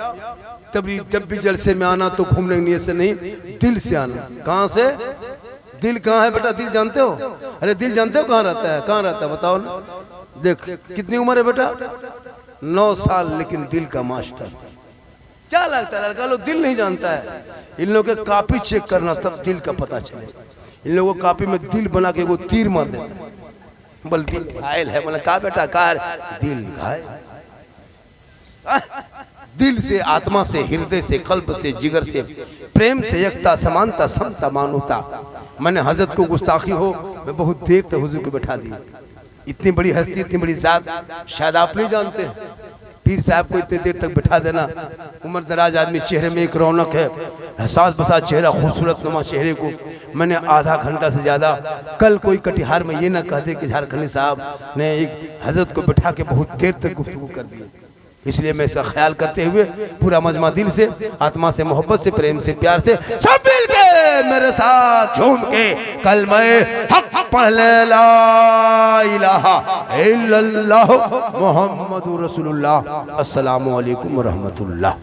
तभी जब भी जलसे में आना तो घूमने की नीयत से नहीं, दिल से आना। कहां से? दिल कहाँ है बेटा? दिल जानते हो? अरे दिल जानते हो कहाँ रहता है? कहाँ रहता है बताओ ना। देख कितनी उम्र है बेटा? 9 साल, लेकिन दिल का मास्टर। क्या लगता है लड़का लोग दिल नहीं जानता है? इन लोगों के कॉपी चेक करना, तब दिल का पता चले। इन लोगों को कॉपी में दिल बना के वो तीर मार देते, बोल दिल घायल है। बोला कहा बेटा? कार दिल घायल। दिल से, आत्मा से, हृदय से, कल्ब से, जिगर से, प्रेम से, एकता, समानता, समता, मानवता। मैंने हजरत को गुस्ताखी हो, मैं बहुत देर तक हुजूर को बैठा दी। इतनी बड़ी हस्ती, इतनी बड़ी जात, शायद आप नहीं जानते। पीर साहब को इतनी देर तक बैठा देना। उम्र दराज आदमी, चेहरे में एक रौनक है, एहसास बसा चेहरा, खूबसूरत नुमा चेहरे को मैंने आधा घंटा से ज़्यादा, कल कोई कटिहार में ये ना कह दे कि झारखंडी साहब ने एक हजरत को बैठा के बहुत देर तक गुफ्तगू कर दी। इसलिए मैं इसका ख्याल करते हुए पूरा मजमा दिल से, आत्मा से, मोहब्बत से, प्रेम से, प्यार से सब मिल के मेरे साथ झूम के कलमा हक पढ़ ले, ला इलाहा इल्लल्लाह मुहम्मदुर रसूलुल्लाह। अस्सलामु अलैकुम व रहमतुल्लाह।